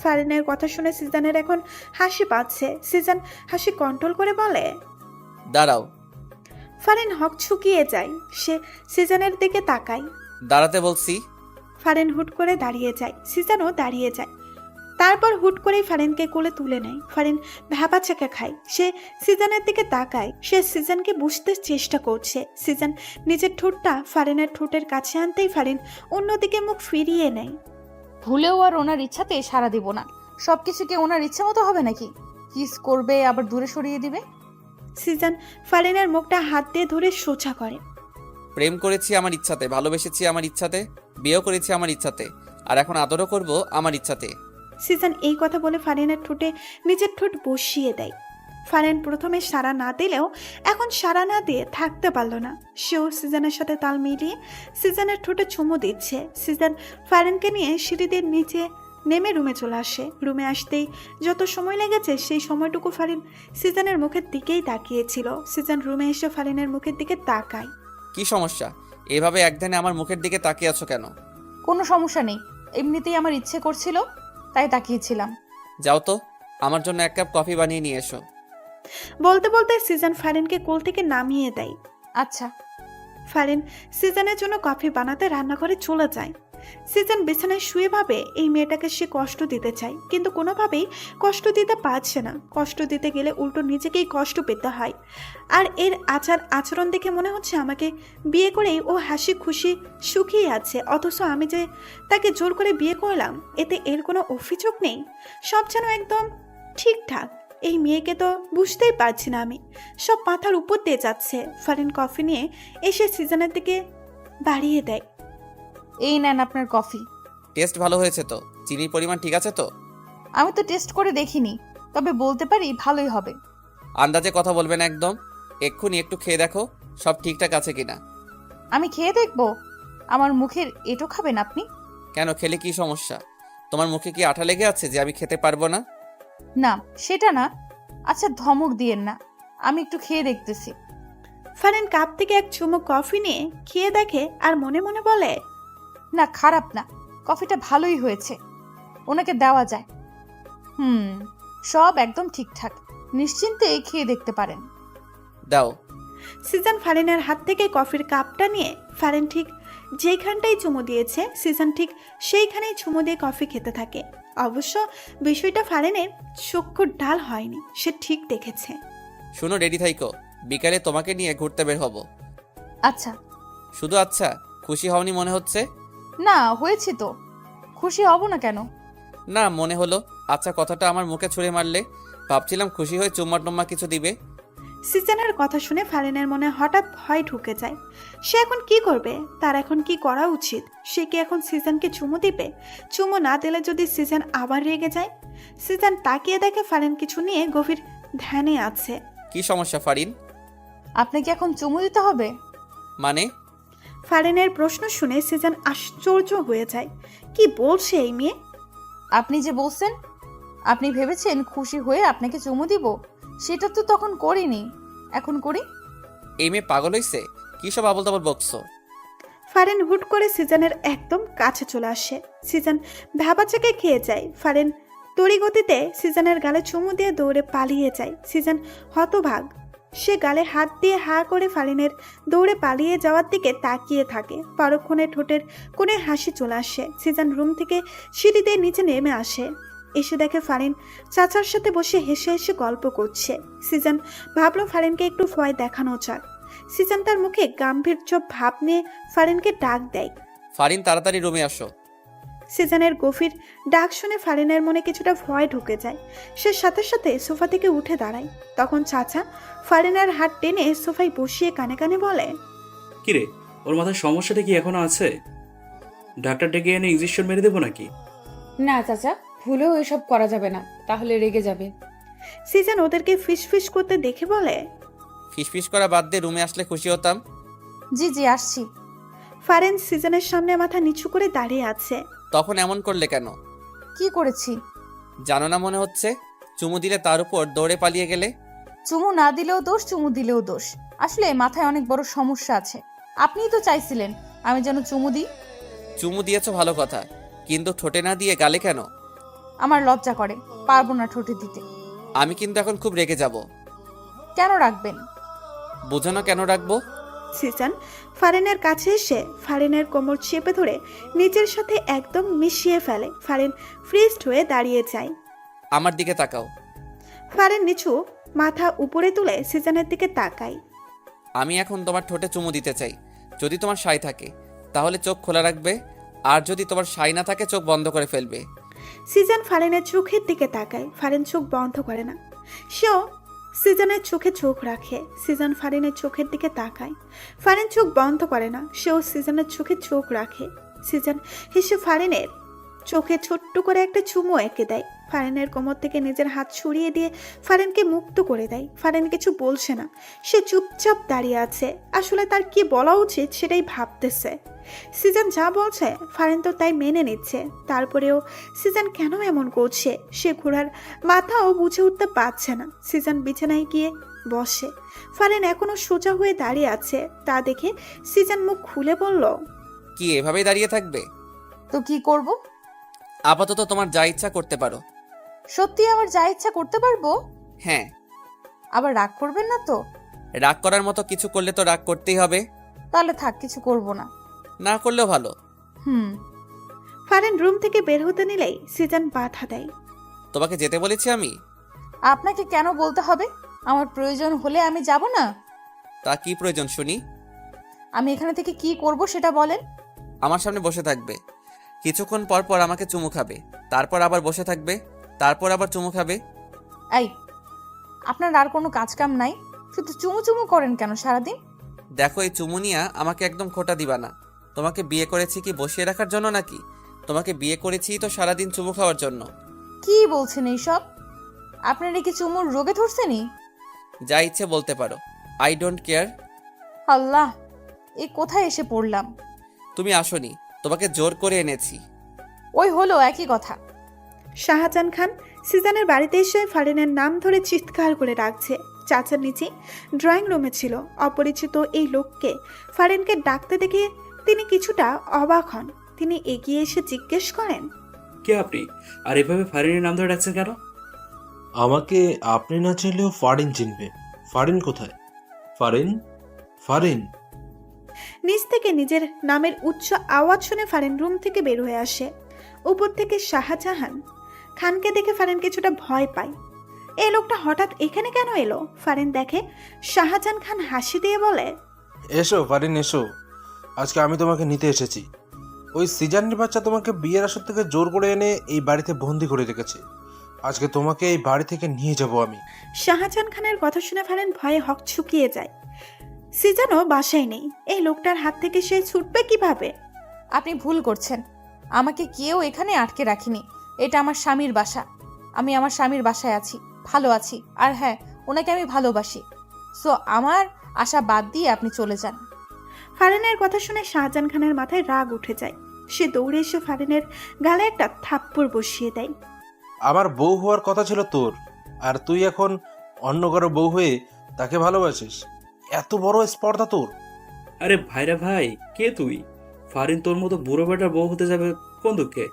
ফারিনের কথা শুনে সিজনের এখন হাসি পাচ্ছে। সিজন হাসি কন্ট্রোল করে বলে, দাঁড়াও। ফারিন হকচকিয়ে যায়। সে সিজনের দিকে তাকায়। দাঁড়াতে বলছি। ফারিন হুট করে দাঁড়িয়ে যায়। সিজনও দাঁড়িয়ে যায়। তারপর হুট করেই ফারিনকে কোলে তুলে নেয়। ফারিন ভ্যাবাচাকা খায়। সে সিজনের দিকে তাকায়। সে সিজনকে বুঝতে চেষ্টা করছে। সিজন নিজের ঠোঁটটা ফারিনের ঠোঁটের কাছে আনতেই ফারিন অন্যদিকে মুখ ফিরিয়ে নেয়। ভুলেও আর ওনার ইচ্ছাতে সাড়া দিব না। সবকিছু কি ওনার ইচ্ছা মতো হবে নাকি? কিস করবে আবার দূরে সরিয়ে দিবে। সিজন ফারিনের মুখটা হাত দিয়ে ধরে সোজা করে। প্রেম করেছি আমার ইচ্ছাতে, ভালোবেসেছি আমার ইচ্ছাতে, বিয়েও করেছি আমার ইচ্ছাতে, আর এখন আদরও করব আমার ইচ্ছাতে। সিজন এই কথা বলে ফারিনের ঠোঁটে নিজের ঠোঁট বসিয়ে দেয়। ফারিন প্রথমে সাড়া না দিলেও এখন সাড়া না দিয়ে থাকতে পারল না। সেও সিজনের সাথে তাল মিলিয়ে সিজনের ঠোঁটে চুমু দিচ্ছে। সিজন ফারিনকে নিয়ে সিঁড়ি দিয়ে নিচে নেমে রুমে চলে আসে। রুমে আসতেই যত সময় লেগেছে সেই সময়টুকু ফারিন সিজনের মুখের দিকেই তাকিয়েছিল। সিজন রুমে এসে ফারিনের মুখের দিকে তাকায়। কি সমস্যা? এভাবে একধানে আমার মুখের দিকে তাকিয়ে আছো কেন? কোনো সমস্যা নেই, এমনিতেই আমার ইচ্ছে করছিল তাই তাকিয়েছিলাম। যাও তো, আমার জন্য এক কাপ কফি বানিয়ে নিয়ে এসো। বলতে বলতে সিজন ফারিনকে কোল থেকে নামিয়ে দেয়। আচ্ছা। ফারিন সিজনের জন্য কফি বানাতে রান্নাঘরে চলে যায়। সিজন বিছানায় শুয়ে ভাবে এই মেয়েটাকে সে কষ্ট দিতে চায়, কিন্তু কোনোভাবেই কষ্ট দিতে পারছে না। কষ্ট দিতে গেলে উল্টো নিজেকেই কষ্ট পেতে হয়। আর এর আচরণ দেখে মনে হচ্ছে আমাকে বিয়ে করেই ও হাসি খুশি সুখী আছে, অথচ আমি যে তাকে জোর করে বিয়ে করলাম এতে এর কোনো অভিযোগ নেই। সব যেন একদম ঠিকঠাক। এই মেয়েকে তো বুঝতেই পারছি না আমি। সব মাথার উপর দিয়ে যাচ্ছে। ফারিন কফি নিয়ে এসে সিজনের দিকে বাড়িয়ে দেয়। এই নেন আপনার কফি। টেস্ট ভালো হয়েছে তো? চিনির পরিমাণ ঠিক আছে তো? আমি তো টেস্ট করে দেখিনি, তবে বলতে পারি ভালোই হবে। আন্দাজে কথা বলবে না একদম। এক্ষুনি একটু খেয়ে দেখো সব ঠিকঠাক আছে কিনা। আমি খেয়ে দেখবো? আমার মুখের এটো খাবেন আপনি? কেন, খেলে কি সমস্যা? তোমার মুখে কি আঠা লেগে আছে যে আমি খেতে পারবো না? না সেটা না। আচ্ছা ধমক দিয়েন না, আমি একটু খেয়ে দেখতেছি। ফারিন কাপ থেকে এক চুমুক কফি নিয়ে খেয়ে দেখে আর মনে মনে বলে, না খারাপ না, কফিটা ভালোই হয়েছে, ওনাকে দেওয়া যায়। সব একদম ঠিকঠাক, নিশ্চিন্তে খেয়ে দেখতে পারেন। দাও। সিজন ফারিনের হাত থেকে কফির কাপটা নিয়ে ফারিন ঠিক যেইখানটাই চুমু দিয়েছে সিজন ঠিক সেইখানেই চুমু দিয়ে কফি খেতে থাকে। অবশ্য বিষয়টা ফারিনের চক্ষুর ঢাল হয়নি, সে ঠিক দেখেছে। শুনো, রেডি থাইকো, বিকালে তোমাকে নিয়ে ঘুরতে বের হব। আচ্ছা। শুধু আচ্ছা? খুশি হওনি মনে হচ্ছে। না হয়েছি তো, খুশি হব না কেন? না, মনে হলো। আচ্ছা কথাটা আমার মুখে ছুঁড়ে মারলে। ভাবছিলাম খুশি হয়ে চুম্মা টুম্মা কিছু দিবে। সিজনের কথা শুনে ফারিনের মনে হঠাৎ ভয় ঢুকে যায়। সে এখন কি করবে? তার এখন কি করা উচিত? সে কি এখন সিজনকে চুমু দিবে? চুমু না দিলে যদি সিজন আবার রেগে যায়? সিজন তাকিয়ে দেখে ফারিন কিছু নিয়ে গভীর ধ্যানে আছে। কি সমস্যা ফারিন? আপনাকে এখন চুমু দিতে হবে? মানে? ফারিনের প্রশ্ন শুনে সিজন আশ্চর্য হয়ে যায়। কি বলছে এই মেয়ে? আপনি যে বলছেন, আপনি ভেবেছেন খুশি হয়ে আপনাকে চুমু দিব, সেটা তো তখন করিনি, এখন করি। এই মেয়ে পাগল হইছে? কি সব আবল তাবল বকছো? ফারিন হুট করে সিজনের একদম কাছে চলে আসে। সিজন ভ্যাবাচাকে খেয়ে যায়। ফারিন তড়িগতিতে সিজনের গালে চুমু দিয়ে দৌড়ে পালিয়ে যায়। সিজন হতভাগ, সে গালে হাত দিয়ে হা করে ফারিনের দৌড়ে পালিয়ে যাওয়ার দিকে তাকিয়ে থাকে। পরক্ষণে ঠোঁটের কোণে হাসি চলে আসে। সিজন রুম থেকে সিঁড়িতে নিচে নেমে আসে। এসে দেখে ফারিন চাচার সাথে বসে হেসে হেসে গল্প করছে। সিজন ভাবলো ফারিনকে একটু ভয় দেখানো যাক। সিজন তার মুখে গাম্ভীর্য ভাব নিয়ে ফারিনকে ডাক দেয়। ফারিন, তাড়াতাড়ি রুমে আসো। সিজনের গভীর ডাক শুনে ফারিনের মনে কিছুটা ভয় ঢুকে যায়। সে সাথে সাথে সোফা থেকে উঠে দাঁড়ায়। তখন চাচা ফারিনের হাত টেনে সোফায় বসিয়ে কানে কানে বলে, কিরে, ওর মাথায় সমস্যাটা কি এখনো আছে? ডাক্তার ডেকে এনে ইঞ্জেকশন মেরে দেবো নাকি? না চাচা, ভুলেও এসব করা যাবে না, তাহলে রেগে যাবে। সিজন ওদেরকে ফিস ফিস করতে দেখে বলে, ফিসফিস করা বাদ দিয়ে রুমে আসলে খুশি হতাম। জি জি আসছি। ফারিন সিজনের সামনে মাথা নিচু করে দাঁড়িয়ে আছে। তখন এমন করলে কেন? কি করেছি? জানো না মনে হচ্ছে? চুমু দিলে তার উপর দৌড়ে পালিয়ে গেলে। চুমু না দিলেও দোষ, চুমু দিলেও দোষ। আসলে মাথায় অনেক বড় সমস্যা আছে। আপনিই তো চাইছিলেন আমি যেন চুমু দিই। চুমু দিয়েছো ভালো কথা, কিন্তু ঠোঁটে না দিয়ে গালে কেন? আমার লজ্জা করে, পারবো না ঠোঁটে দিতে। আমি কিন্তু এখন খুব রেগে যাব। কেন রাখবেন? বুঝো না কেন রাখবো? সিজন ফারিনের কাছে এসে ফারিনের কোমর চেপে ধরে নিজের সাথে একদম মিশিয়ে ফেলে। ফারিন ফ্রিজড হয়ে দাঁড়িয়ে যায়। আমার দিকে তাকাও। ফারিন নিচু মাথা উপরে তুলে সিজনের দিকে তাকায়। আমি এখন তোমার ঠোঁটে চুমু দিতে চাই। যদি তোমার সাই থাকে তাহলে চোখ খোলা রাখবে, আর যদি তোমার সাই না থাকে চোখ বন্ধ করে ফেলবে। সিজন ফারিনের চোখের দিকে তাকায়। ফারিন চোখ বন্ধ করে না, সেও সিজনের চোখে চোখ রাখে। সিজন ফারিনের চোখের দিকে তাকায়। ফারিন চোখ বন্ধ করে না, সেও সিজনের চোখে চোখ রাখে। সিজন হেসে ফারিনের চোখে ছোট্ট করে একটা চুমু এঁকে দেয়। ফারিনের কোমর থেকে নিজের হাত ছড়িয়ে দিয়ে ফারিনকে মুক্ত করে দেয়। ফারিন কিছু বলছে না, সে চুপচাপ দাঁড়িয়ে আছে। আসলে তার কি বলা উচিত সেটাই ভাবতেছে। সিজন যা বলছে ফারিন তো তাই মেনে নিচ্ছে। তারপরেও সিজন কেন এমন করছে সে ঘোড়ার মাথাও বুঝে উঠতে পারছে না। সিজন বিছানায় গিয়ে বসে। ফারিন এখনো সোজা হয়ে দাঁড়িয়ে আছে। তা দেখে সিজন মুখ খুলে বলল, কি এভাবেই দাঁড়িয়ে থাকবে? তো কি করব? আপাতত তোমার যা ইচ্ছা করতে পারো। সত্যি আমার যা ইচ্ছা করতে পারবো? হ্যাঁ। আবার রাগ করবেন না তো? রাগ করার মতো কিছু করলে তো রাগ করতেই হবে। তাহলে থাক, কিছু করব না। না করলেও ভালো। ফারিন রুম থেকে বের হতে নিলেই সিজন বাধা দেয়। তোমাকে যেতে বলেছি আমি। আপনাকে কেন বলতে হবে? আমার প্রয়োজন হলে আমি যাব না। তা কি প্রয়োজন শুনি? আমি এখানে থেকে কি করব সেটা বলেন। আমার সামনে বসে থাকবে, কিছুক্ষণ পর পর আমাকে চুমু খাবে, তারপর আবার বসে থাকবে, তারপর আবার চুমু খাবে। এই, আপনার আর কোনো কাজ কাম নাই? শুধু চুমু চুমু করেন কেন সারাদিন? দেখো, এই চুমু নিয়া আমাকে একদম খোটা দিবা না। তোমাকে বিয়ে করেছি কি বসিয়ে রাখার জন্য নাকি? তোমাকে বিয়ে করেছি তো সারাদিন চুমু খাওয়ার জন্য। কি বলছেন এইসব? আপনার কি চুমুর রোগে ধরছেনি? যা ইচ্ছে বলতে পারো, আই ডোন্ট কেয়ার। আল্লাহ, এ কোথায় এসে পড়লাম? তুমি আসোনি, তোমাকে জোর করে এনেছি। ওই হলো একই কথা। শাহজাহান খান সিজনের বাড়িতে এসে ফারিনের নাম ধরে চিৎকার করে ডাকছে। চাচার নিচে ড্রয়িং রুমে ছিল। অপরিচিত এই লোককে ফারিনকে ডাকতে দেখে তিনি কিছুটা অবাক হন। তিনি এগিয়ে এসে জিজ্ঞেস করেন, কে আপনি? আর এভাবে ফারিনের নাম ধরে ডাকছেন কেন? আমাকে আপনি না চাইলেও ফারিন চিনবে। ফারিন কোথায়? ফারিন, ফারিন। নিচ থেকে নিজের নামের উচ্চ আওয়াজ শুনে ফারিন রুম থেকে বের হয়ে আসে। উপর থেকে শাহজাহান খানকে দেখে ফারিন কিছুটা ভয় পায়। এই লোকটা হঠাৎ এখানে কেন এলো? ফারিন দেখে শাহজাহান খান হাসি দিয়ে বলে, এসো ফারিন এসো, আজকে আমি তোমাকে নিতে এসেছি। ওই সিজানের বাচ্চা তোমাকে বিয়ের আসর থেকে জোর করে এনে এই বাড়িতে বন্দি করে রেখেছে। আজকে তোমাকে এই বাড়ি থেকে নিয়ে যাব আমি। শাহজাহান খানের কথা শুনে ফারিন ভয়ে হকচকিয়ে যায়। সিজানও বাসায় নেই। এই লোকটার হাত থেকে সে ছুটবে কিভাবে? আপনি ভুল করছেন। আমাকে কেউ এখানে আটকে রাখিনি। এটা আমার স্বামীর বাসা। আমি আমার স্বামীর বাসায় আছি, ভালো আছি। আর হ্যাঁ, ওনাকে আমি ভালোবাসি। সো আমার আশা বাদ দিয়ে আপনি চলে যান। ফারিনের কথা শুনে শাহজাহান খানের মাথায় রাগ উঠে যায়। সে দৌড়ে এসে ফারিনের গালে একটা থাপ্পড় বসিয়ে দেয়। আমার বউ হওয়ার কথা ছিল তোর, আর তুই এখন অন্য কারো বউ হয়ে তাকে ভালোবাসিস? এত বড় স্পর্ধা তোর! আরে ভাইরা ভাই, কে তুই? ফারিন তোর মতো বুড়ো বেটার বউ হতে যাবে কোন দুঃখে?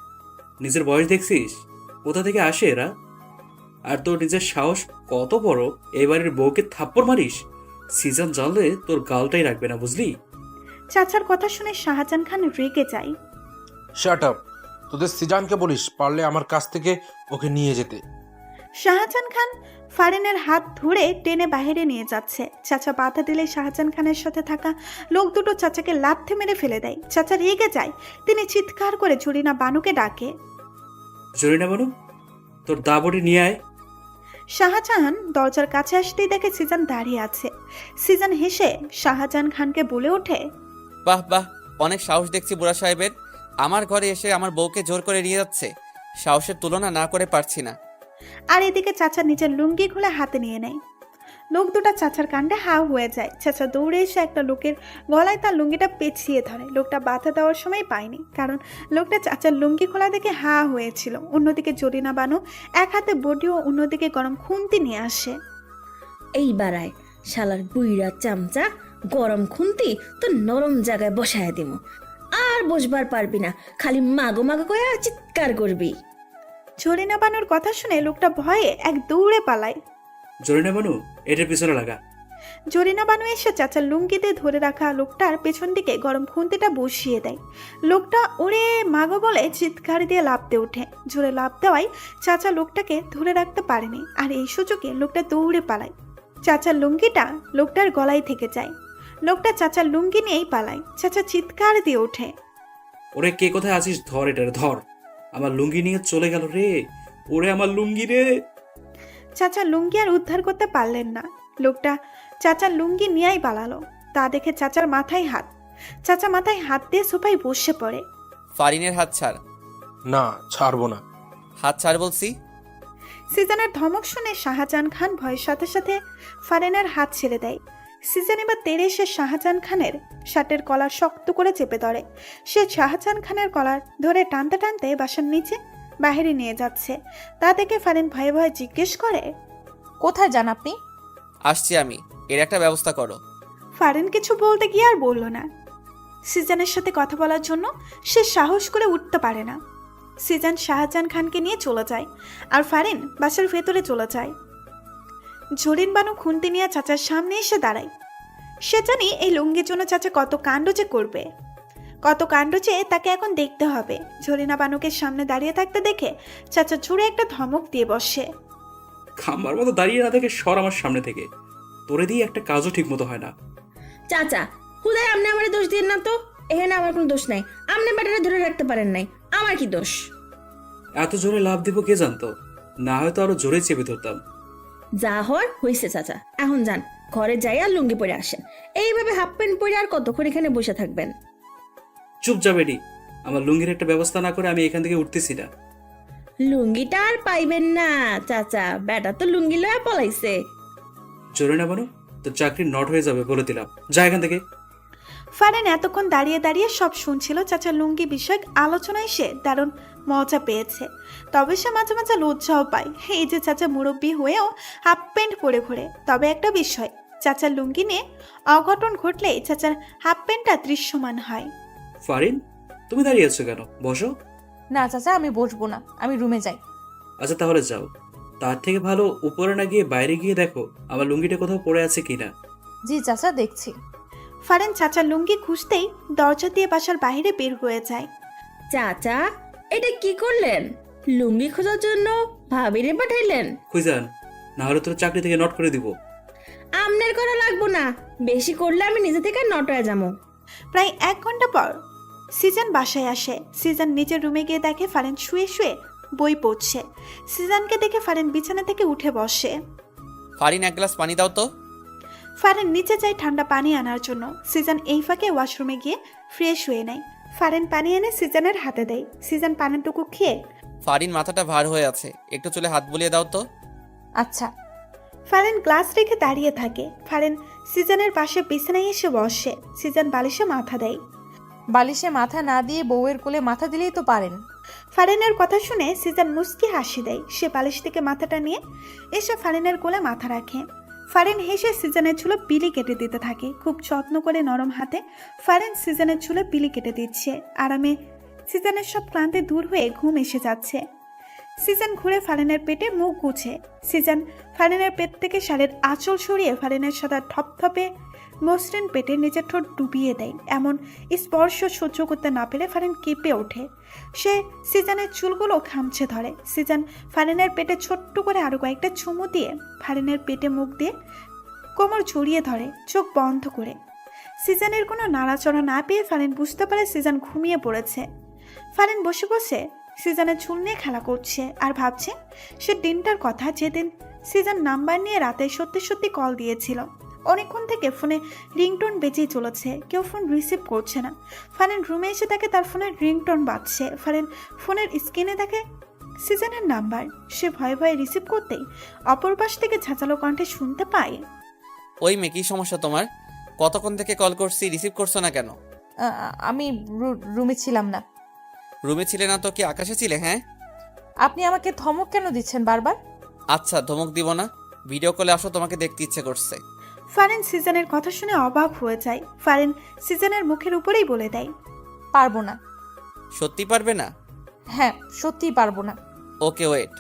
নিজের বয়স দেখছিস? কোথা থেকে আসে এরা? আর তোর নিজের সাহস কত বড়, এই বাড়ির বউকে থাপ্পড় মারিস? সিজন জানলে তোর গালটাই রাখবে না, বুঝলি? চাচার কথা শুনে শাহজাহান খান রেগে যায়। Shut up! তোদের সিজানকে বলিস পারলে আমার কাছ থেকে ওকে নিয়ে যেতে। শাহজাহান খান ফারিনের হাত ধরে টেনে বাইরে নিয়ে যাচ্ছে। চাচা বাধা দিলে শাহজাহান খানের সাথে থাকা লোক দুটো চাচাকে লাথি মেরে ফেলে দেয়। চাচা রেগে যায়। তিনি চিৎকার করে জরিনা বানুকে ডাকে। জরিনা বানু, তোর দাবটি নিয়ে আয়। শাহজাহান দরজার কাছে আসতেই দেখে সিজান দাঁড়িয়ে আছে। সিজান হেসে শাহজাহান খানকে বলে ওঠে, বাহ বাহ, অনেক সাহস দেখছি বুড়া সাহেবের। আমার ঘরে এসে আমার বউকে জোর করে নিয়ে যাচ্ছে। সাহসের তুলনা না করে পারছি না। আর এদিকে চাচা নিজের লুঙ্গি খুলে হাতে নিয়ে নেয়। লোক দুটা চাচার কাণ্ডে হাও হয়ে যায়। চাচা দৌড়ে এসে একটা লোকের গলায় তার লুঙ্গিটা পেঁচিয়ে ধরে। লোকটা বাধা দেওয়ার সময় পায়নি, কারণ লোকটা চাচার লুঙ্গি খোলা দেখে হা হয়েছিল। অন্যদিকে জরিনা বানু এক হাতে বডি ও অন্যদিকে গরম খুন্তি নিয়ে আসে। এই বাড়ায় শালার বুইরা চামচা, গরম খুন্তি তো নরম জায়গায় বসায় দিব। আর বসবার পারবি না, খালি মাগো মাগো করে আর চিৎকার করবি। জরিনা বানুর কথা শুনে লোকটা ভয়ে এক দৌড়ে পালায়। জরিনা বানু, এটার পিছনে লাগা। জরিনা বানু এসে চাচার লুঙ্গিতে ধরে রাখা লোকটার পেছন দিকে গরম খুন্তিটা বসিয়ে দেয়। লোকটা ওরে মাগো বলে চিৎকার দিয়ে লাফতে ওঠে। জোরে লাফ দেওয়ায় চাচা লোকটাকে ধরে রাখতে পারেনি, আর এই সুযোগে লোকটা দৌড়ে পালায়। চাচার লুঙ্গিটা লোকটার গলায় থেকে যায়। লোকটা চাচার লুঙ্গি নিয়েই পালায়। চাচা চিৎকার দিয়ে ওঠে, ওরে কে কোথায় আছিস? ধর এটার, ধর। আমার লুঙ্গি নিয়ে চলে গেল রে। ওরে আমার লুঙ্গি রে। চাচা লুঙ্গি আর উদ্ধার করতে পারলেন না। লোকটা চাচার লুঙ্গি নিয়েই পালালো। তা দেখে চাচার মাথায় হাত। চাচা মাথায় হাত দিয়ে সোফায় বসে পড়ে। ফারিনের হাত ছাড়। না, ছাড়বো না। হাত ছাড় বলছি। সিজানের ধমক শুনে শাহজাহান খান ভয়ের সাথে সাথে ফারিনের হাত ছেড়ে দেয়। সিজন এবার তেড়ে এসে শাহজাহান খানের শার্টের কলার শক্ত করে চেপে ধরে। সে শাহজাহান খানের কলার ধরে টানতে টানতে বাসার নিচে বাইরে নিয়ে যাচ্ছে। তা দেখে ফারিন ভয়ে ভয়ে জিজ্ঞেস করে, কোথায় যান আপনি? আসছি আমি, এর একটা ব্যবস্থা করো। ফারিন কিছু বলতে গিয়ে আর বলল না। সিজানের সাথে কথা বলার জন্য সে সাহস করে উঠতে পারে না। সিজান শাহজাহান খানকে নিয়ে চলে যায়, আর ফারিন বাসার ভেতরে চলে যায়। জরিন বানু খুন্তি নিয়ে চাচার সামনে এসে দাঁড়ায়। সে জানি এই লুঙ্গির জন্য চাচা কত কাণ্ড যে করবে, কত কাণ্ড যে তাকে এখন দেখতে হবে। জরিনা বানুকে সামনে দাঁড়িয়ে থাকতে দেখে চাচা জোরে একটা ধমক দিয়ে বসে। খাম্বার মতো দাঁড়িয়ে না থেকে সর আমার সামনে থেকে। তোরে দিয়ে একটা কাজও ঠিক মতো হয় না। চাচা, হুদায় আপনি আমার দোষ দিন না তো। এখানে আমার কোনো দোষ নাই। আপনি ব্যাটারে ধরে রাখতে পারেন নাই, আমার কি দোষ? এত জোরে লাভ দিব কে জানতো? না হয়তো আরো জোরে চেপে ধরতাম। যা হওয়ার হয়েছে চাচা, এখন যান ঘরে যাই আর লুঙ্গি পরে আসেন। এইভাবে হাফ প্যান্ট পরে আর কতক্ষণ এখানে বসে থাকবেন? চুপ যাবে নি। আমার লুঙ্গির একটা ব্যবস্থা না করে আমি এখান থেকে উঠতেছি না। লুঙ্গিটা আর পাইবেন না চাচা, বেটা তো লুঙ্গি লয়া পলাইছে। জোরে না বানু, তোর চাকরি নট হয়ে যাবে বলে দিলাম। যা এখান থেকে। ফারিন এতক্ষণ দাঁড়িয়ে দাঁড়িয়ে সব শুনছিল। চাচার লুঙ্গি বিষয়ক আলোচনায় সে দারুণ মজা পেয়েছে। তবে সে মাঝে মাঝে লজ্জাও পায়, এই যে চাচা মুরব্বী হয়েও হাফ প্যান্ট পরে ঘোরে। তবে একটা বিষয়, চাচার লুঙ্গি নিয়ে অঘটন ঘটলে চাচার হাফ প্যান্টটা দৃশ্যমান হয়। ফারিন, তুমি দাঁড়িয়ে আছো কেন? বসো। না চাচা, আমি বসবো না, আমি রুমে যাই। আচ্ছা তাহলে যাও। তার থেকে ভালো উপরে না গিয়ে বাইরে গিয়ে দেখো আমার লুঙ্গিটা কোথাও পড়ে আছে কিনা। জি চাচা, দেখছি। ফারেন চাচার লুঙ্গি খুঁজতেই দরজা দিয়ে বাসার বাইরে বের হয়ে যায়। চাচা, এটা কি করলেন? লুঙ্গি খোঁজার জন্য ভাবিরে পাঠাইলেন? খুঁজান, না হলে তোর চাকরি থেকে নট করে দিব। আমনের করা লাগবো না, বেশি করলে আমি নিজে থেকে নট হয়ে যাবো। প্রায় 1 ঘন্টা পর সিজন বাসায় আসে। সিজন নিজের রুমে গিয়ে দেখে ফারেন শুয়ে শুয়ে বই পড়ছে। সিজনকে দেখে ফারেন বিছানা থেকে উঠে বসে। ফারিন, এক গ্লাস পানি দাও তো। ফারেন নিচে যায় ঠান্ডা পানি আনার জন্য। সিজন এই ফাঁকে ওয়াশরুমে গিয়ে ফ্রেশ হয়ে নেয়। ফারেন পানি এনে সিজনের হাতে দেয়। সিজন পানিটুকু খেয়ে ফারিন, মাথাটা ভার হয়ে আছে, একটু চুলে হাত বুলিয়ে দাও তো। আচ্ছা। ফারেন গ্লাস রেখে দাঁড়িয়ে থাকে। ফারেন সিজনের পাশে বিছানায় এসে বসে। সিজন বালিশে মাথা দেয়। বালিশে মাথা না দিয়ে বউয়ের কোলে মাথা দিলেই তো পারেন। ফারেনের কথা শুনে সিজন মুস্কি হাসি দেয়। সে বালিশ থেকে মাথাটা নিয়ে এসে ফারেনের কোলে মাথা রাখে। ফারেন হেসে সিজনের চুলে বিলি কেটে দিতে থাকে। খুব যত্ন করে নরম হাতে ফারেন সিজনের চুলে বিলি কেটে দিচ্ছে। আরামে সিজনের সব ক্লান্তি দূর হয়ে ঘুম এসে যাচ্ছে। সিজন ঘুরে ফারেনের পেটে মুখ গুছে। সিজন ফারেনের পেট থেকে শাড়ির আঁচল সরিয়ে ফারেনের সাদা থপথপে মসৃণ পেটে নিজের ঠোঁট ডুবিয়ে দেয়। এমন স্পর্শ সহ্য করতে না পেরে ফারেন কেঁপে ওঠে। সে সিজনের চুলগুলো খামছে ধরে। সিজন ফারেনের পেটে ছোট্ট করে আরো কয়েকটা চুমু দিয়ে ফারেনের পেটে মুখ দিয়ে কোমর জড়িয়ে ধরে, চোখ বন্ধ করে। সিজনের কোনো নাড়াচড়া না পেয়ে ফারেন বুঝতে পারে সিজন ঘুমিয়ে পড়েছে। ফারেন বসে বসে সিজনের চুল নিয়ে খেলা করছে আর ভাবছে সে দিনটার কথা, যেদিন সিজন নাম্বার নিয়ে রাতে সত্যি সত্যি কল দিয়েছিল। অনেকক্ষণ থেকে ফোনে রিংটোন বেজেই চলেছে, কেউ ফোন রিসিভ করছে না। ফারেন রুমে এসে দেখে তার ফোনের রিংটোন বাজছে। ফারেন ফোনের স্ক্রিনে দেখে সিজনের নাম্বার। সে ভয়ে ভয়ে রিসিভ করতেই অপর পাশ থেকে ঝাঁচালো কণ্ঠে শুনতে পায়, ওই মেয়ে, কি সমস্যা তোমার? কতক্ষণ থেকে কল করছি, রিসিভ করছো না কেন? আমি রুমে ছিলাম না। রুমে ছিলে না তো কি আকাশে ছিলে? হ্যাঁ। আপনি আমাকে ধমক কেন দিচ্ছেন বারবার? আচ্ছা, ধমক দিব না, ভিডিও কলে আসো, তোমাকে দেখতে ইচ্ছে করছে। ফারেন সিজনের কথা শুনে অবাক হয়ে যায়। ফারেন সিজনের মুখের উপরেই বলে দেয়, পারবো না। সত্যি পারবে না? হ্যাঁ, সত্যিই পারবো না। ওকে, ওয়েট।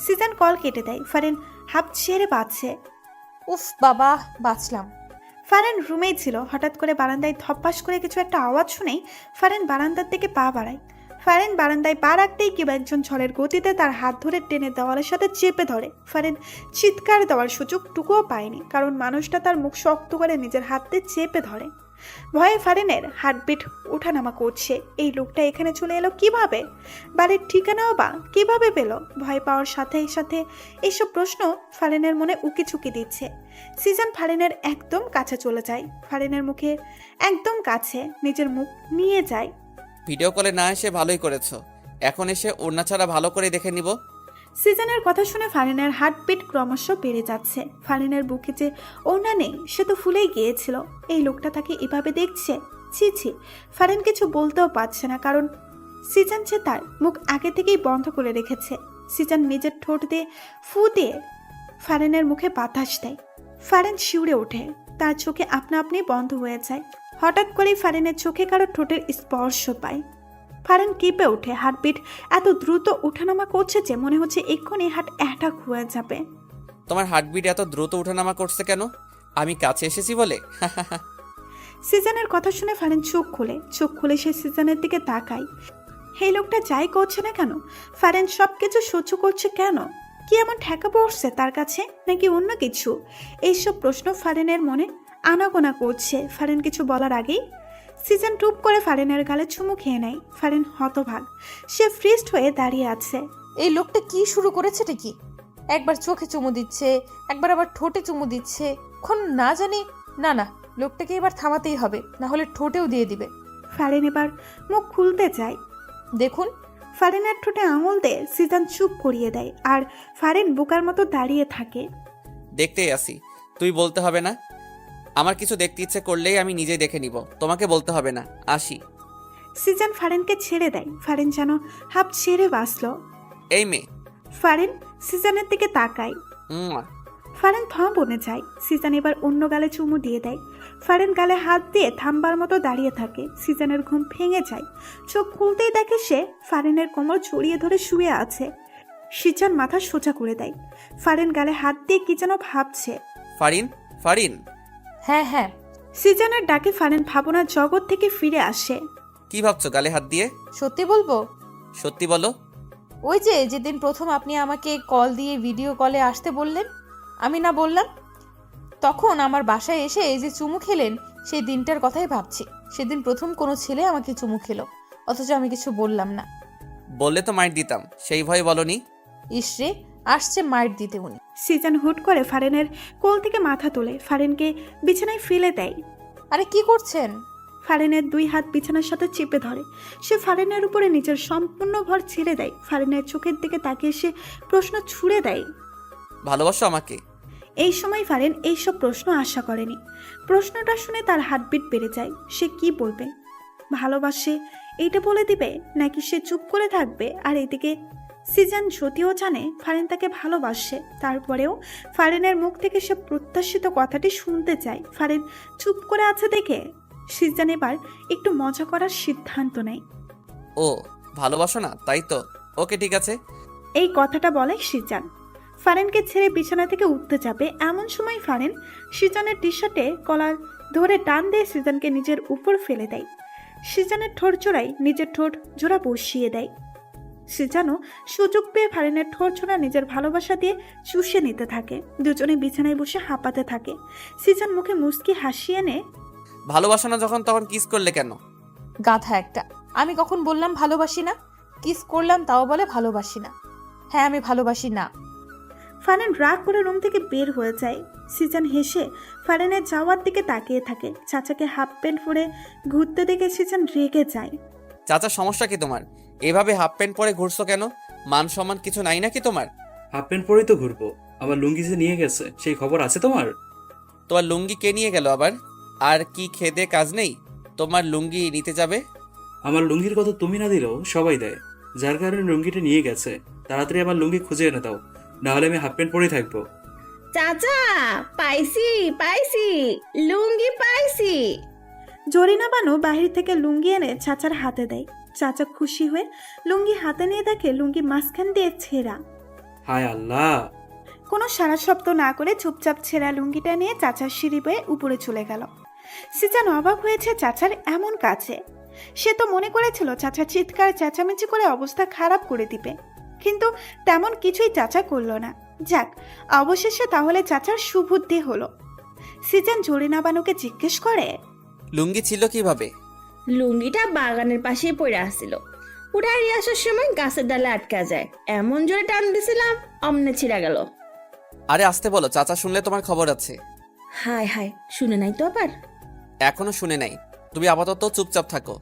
সিজন কল কেটে দেয়। ফারেন হাঁপ ছেড়ে বাঁচছে। উফ বাবা, বাঁচলাম। ফারেন রুমেই ছিল। হঠাৎ করে বারান্দায় ধপ্পাস করে কিছু একটা আওয়াজ শুনেই ফারেন বারান্দার দিকে পা বাড়ায়। ফারেন বারান্দায় পা রাখতেই কেউ একজন ঝড়ের গতিতে তার হাত ধরে টেনে দেওয়ালের সাথে চেপে ধরে। ফারেন চিৎকার দেওয়ার সুযোগটুকুও পায়নি, কারণ মানুষটা তার মুখ শক্ত করে নিজের হাতে চেপে ধরে। ভয়ে ফারেনের হার্টবিট ওঠানামা করছে। এই লোকটা এখানে চলে এলো কিভাবে? বাড়ির ঠিকানাও বা কিভাবে পেল? ভয় পাওয়ার সাথে সাথে এইসব প্রশ্ন ফারেনের মনে উকি চুকি দিচ্ছে। সিজন ফারেনের একদম কাছে চলে যায়। ফারেনের মুখে একদম কাছে নিজের মুখ নিয়ে যায়। ভিডিও কলে না এসে ভালোই করেছো, এখন এসে ওড়না ছাড়া ভালো করে দেখে নিব। সিজনের কথা শুনে ফারিনের হার্টবিট ক্রমশ বেড়ে যাচ্ছে। ফারিনের বুকে যে ওড়না নেই সে তো ফুলেই গিয়েছিল। এই লোকটা তাকে এভাবে দেখছে। ছি ছি, ফারিন কিছু বলতেও পারছে না, কারণ সিজন যে তার মুখ আগে থেকেই বন্ধ করে রেখেছে। সিজন নিজের ঠোঁট দিয়ে ফু দিয়ে ফারিনের মুখে বাতাস দেয়। ফারিন শিউরে ওঠে, তার চোখে আপনা আপনি বন্ধ হয়ে যায়। হঠাৎ করেই ফারিনের চোখে কারো ঠোঁটের স্পর্শ পায়। ফারিন কেঁপে ওঠে। হার্টবিট এত দ্রুত ওঠানামা করছে যে মনে হচ্ছে এক্ষুনি হার্ট অ্যাটাক হয়ে যাবে। তোমার হার্টবিট এত দ্রুত ওঠানামা করছে কেন? আমি কাছে এসেছি বলে? সিজনের কথা শুনে ফারিন চোখ খুলে সে সিজনের দিকে তাকায়। এই লোকটা যাই করছে না কেন, ফারিন সবকিছু সহ্য করছে কেন? কি এমন ঠেকা পড়ছে তার কাছে, নাকি অন্য কিছু? এইসব প্রশ্ন ফারিনের মনে আনাগোনা করছে। ফারিন কিছু বলার আগেই সিজন টুপ করে ফারিনের গালে চুমু খেয়ে নেয়। ফারিন হতভাগ, সে ফ্রিস্ট হয়ে দাঁড়িয়ে আছে। এই লোকটা কি শুরু করেছেটা কি? একবার চোখে চুমু দিচ্ছে, একবার আবার ঠোঁটে চুমু দিচ্ছে। এখন না জানি, না না, লোকটাকে এবার থামাতেই হবে, না হলে ঠোঁটেও দিয়ে দিবে। ফারিন এবার মুখ খুলতে চায়। দেখুন, ফারিনের ঠোঁটে আঙুল দিয়ে সিজন চুপ করিয়ে দেয়, আর ফারিন বোকার মতো দাঁড়িয়ে থাকে। দেখতেই আসি, তুই বলতে হবে না। আমার কিছু দেখতে ইচ্ছে করলেই আমি নিজেই দেখে নিব, তোমাকে বলতে হবে না। আসি। সিজন ফারিনকে ছেড়ে দেয়। ফারিন যেন হাঁপ ছেড়ে বাঁচল। এই মেয়ে। ফারিন সিজনের দিকে তাকায়। ফারেন থম বনে যায়। সিজান এবার অন্য গালে চুমু দিয়ে দেয়। ফারেন গালে হাত দিয়ে থামবার মতো দাঁড়িয়ে থাকে। সিজানের ঘুম ভেঙে যায়। চোখ খুলতেই দেখে সে ফারেনের কোমর জড়িয়ে ধরে শুয়ে আছে। সিজান মাথা সোজা করে দেয়। ফারেন গালে হাত দিয়ে কি যেন ভাবছে। ফারিন, ফারিন। হ্যাঁ হ্যাঁ, সিজানের ডাকে ফারেন ভাবনার জগৎ থেকে ফিরে আসে। কি ভাবছো গালে হাত দিয়ে? সত্যি বলবো? সত্যি বলো। ওই যে যেদিন প্রথম আপনি আমাকে কল দিয়ে ভিডিও কলে আসতে বললেন, আমি না বললাম? তখন আমার বাসায় এসে এই যে চুমু খেলেন, সেই দিনটার কথাই ভাবছি। সেদিন প্রথম কোনো ছেলে আমাকে চুমু খেলো, অথচ আমি কিছু বললাম না। বললে তো মাইর দিতাম, সেই ভয়ে বলনি। ইসরে, আসছে মাইর দিতে উনি। সিজান হুট করে ফারেনের কোল থেকে মাথা তোলে, ফারেনকে বিছানায় ফেলে দেয়। আরে কি করছেন? ফারেনের 2 হাত বিছানার সাথে চেপে ধরে। সে ফারেনের উপরে নিজের সম্পূর্ণ ভর ছেড়ে দেয়। ফারেনের চোখের দিকে তাকিয়ে সে প্রশ্ন ছুড়ে দেয়। ভালোবাসো আমাকে? এই সময় ফারেন এইসব প্রশ্ন আশা করেনি। প্রশ্নটা শুনে তার হার্টবিট বেড়ে যায়। সে কি বলবে? ভালোবাসে এইটা বলে দিবে, নাকি সে চুপ করে থাকবে? আর এদিকে সিজান যদিও জানে ফারেন তাকে ভালোবাসে, তারপরেও ফারেনের মুখ থেকে সে প্রত্যাশিত কথাটি শুনতে চায়। ফারেন চুপ করে আছে দেখে সিজান এবার একটু মজা করার সিদ্ধান্ত নেয়। ও ভালোবাসো না, তাই তো? ওকে ঠিক আছে। এই কথাটা বলে সিজান। ফারেনকে ছেড়ে বিছানা থেকে উঠতে যাবে, এমন সময় ফারেন সিজানের টি শার্টে কলার ধরে টান দিয়ে সিজানকে নিজের উপর ফেলে দেয়। সিজানের ঠোঁট জোড়ায় নিজের ঠোঁট জোড়া বসিয়ে দেয়। সিজানও সুযোগ পেয়ে ফারেনের ঠোঁট জোড়া নিজের ভালোবাসা দিয়ে চুষে নিতে থাকে। দুজনে বিছানায় বসে হাঁপাতে থাকে। সিজান মুখে মুচকি হাসি এনে, ভালোবাসো না যখন তখন কিস করলে কেন? গাধা একটা। আমি কখন বললাম ভালোবাসি না? কিস করলাম তাও বলে ভালোবাসি না। হ্যাঁ, আমি ভালোবাসি না। ফারেন রাগ করে রুম থেকে বের হয়ে যায়। সিজান হেসে ফারেনের যাওয়ার দিকে তাকিয়ে থাকে। চাচাকে হাফ প্যান্ট পরে ঘুরতে দেখে সিজান রেগে যায়। চাচা সমস্যা কি তোমার? এভাবে হাফ প্যান্ট পরে ঘুরছো কেন? মান সম্মান কিছু নাই নাকি তোমার? হাফ প্যান্ট পরেই তো ঘুরবো। আমার লুঙ্গি যে নিয়ে গেছে, সেই খবর আছে তোমার? তোমার লুঙ্গি কে নিয়ে গেল আবার? আর কি খেদে কাজ নেই তোমার লুঙ্গি নিতে যাবে? আমার লুঙ্গির কথা তুমি না দিলেও সবাই দেয়, যার কারণে লুঙ্গিটা নিয়ে গেছে। তাড়াতাড়ি আমার লুঙ্গি খুঁজে এনে দাও, নাহলে আমি হাফ প্যান্ট পরেই থাকবো। চাচা, পাইছি পাইছি, লুঙ্গি পাইছি। জরিনা বানু বাহির থেকে লুঙ্গি এনে চাচার হাতে দেয়। চাচা খুশি হয়ে লুঙ্গি হাতে নিয়ে দেখে লুঙ্গি মাঝখান দিয়ে ছেঁড়া। হায় আল্লাহ! কোনো সারা শব্দ না করে চুপচাপ ছেঁড়া লুঙ্গিটা নিয়ে চাচার সিঁড়ি বয়ে উপরে চলে গেল। সিজান অবাক হয়েছে চাচার এমন কাছে। সে তো মনে করেছিল চাচা চিৎকার চেঁচামেচি করে অবস্থা খারাপ করে দিবে, কিন্তু তেমন কিছুই চাচা করলো না। যাক, অবশেষে তাহলে চাচার সুবুদ্ধি হলো। সিজান জরিনা বানুকে জিজ্ঞেস করে, লুঙ্গি ছিল কিভাবে? লুঙ্গিটা বাগানের পাশেই পড়ে আসছিল। উঠাই আসার সময় গাছের ডালে আটকা যায়, এমন জোরে টান দিছিলাম অমনে ছিঁড়া গেল। আরে আসতে বলো, চাচা শুনলে তোমার খবর আছে। হায় হায়, শুনে নাই তো আবার? এখনো শুনে নাই, তুমি আপাতত চুপচাপ থাকো।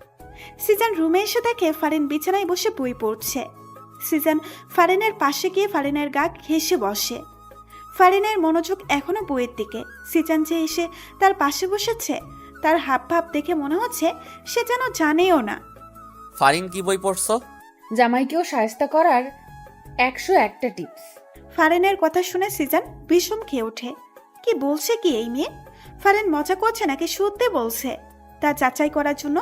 সিজান রুমে এসে দেখে ফারেন বিছানায় বসে বই পড়ছে। সিজান ফারেনের পাশে গিয়ে ফারেনের গা ঘেঁষে বসে। ফারেনের মনোযোগ এখনো বইয়ের দিকে। সিজান যে এসে তার পাশে বসেছে, তার হাব ভাব দেখে মনে হচ্ছে সে যেন জানেও না। ফারিন কি বই পড়ছো? জামাইকেও শায়েস্তা করার 101টা টিপস। ফারেনের কথা শুনে সিজান বিষম খেয়ে ওঠে। কি বলছে কি এই মেয়ে? ফারেন মজা করছে নাকি সত্যি বলছে? তা যাচাই করার জন্য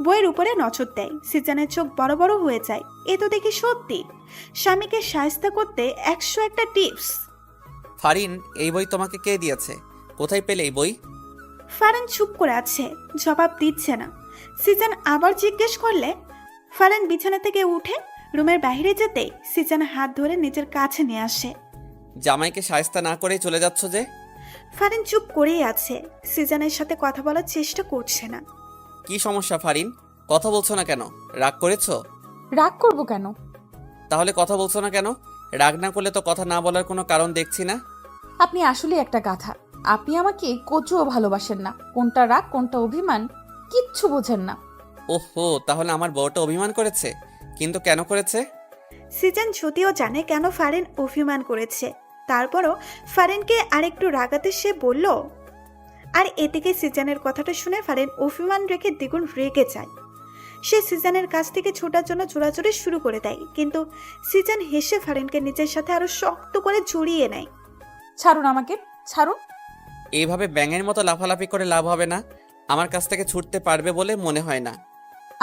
বইয়ের উপরে নজর দেয়। সিজানের চোখ বড় বড় হয়ে যায়। এ তো দেখি সত্যি, স্বামীকে শায়েস্তা করতে 101টা টিপস। ফারিন, এই বই তোমাকে কে দিয়েছে? কোথায় পেলে এই বই? ফারেন চুপ করে আছে, জবাব দিচ্ছে না। সিজান আবার জিজ্ঞেস করলে ফারেন বিছানা থেকে উঠে রুমের বাইরে যেতেই সিজান হাত ধরে নিজের কাছে নিয়ে আসে। জামাইকে শায়েস্তা না করেই চলে যাচ্ছ যে? ফারেন চুপ করেই আছে, সিজানের সাথে কথা বলার চেষ্টা করছে না। কি সমস্যা ফারিন? কথা বলছো না কেন? রাগ করেছো? রাগ করবো কেন? তাহলে কথা বলছো না কেন? রাগ না করলে তো কথা না বলার কোনো কারণ দেখছি না। আপনি আসলে একটা গাধা। আপনি আমাকে কচুও ভালোবাসেন না। কোনটা রাগ কোনটা অভিমান কিচ্ছু বোঝেন না। ওহো, তাহলে আমার বউটা অভিমান করেছে? কিন্তু কেন করেছে? সিজান যদিও জানে কেন ফারেন অভিমান করেছে, তারপরও ফারেনকে আরেকটু রাগাতে সে বলল। আর এদিকে সিজানের কথাটা শুনে ফারেন অভিমান রেখে দ্বিগুণ রেগে যায়। সে সিজানের কাছ থেকে ছোটার জন্য জোড়াজোড়ি শুরু করে দেয়, কিন্তু সিজান হেসে ফারেনকে নিজের সাথে আরো শক্ত করে জড়িয়ে নেয়। ছাড়ুন আমাকে, ছাড়ুন। এইভাবে ব্যাঙের মতো লাফালাফি করে লাভ হবে না। আমার কাছ থেকে ছুটতে পারবে বলে মনে হয় না।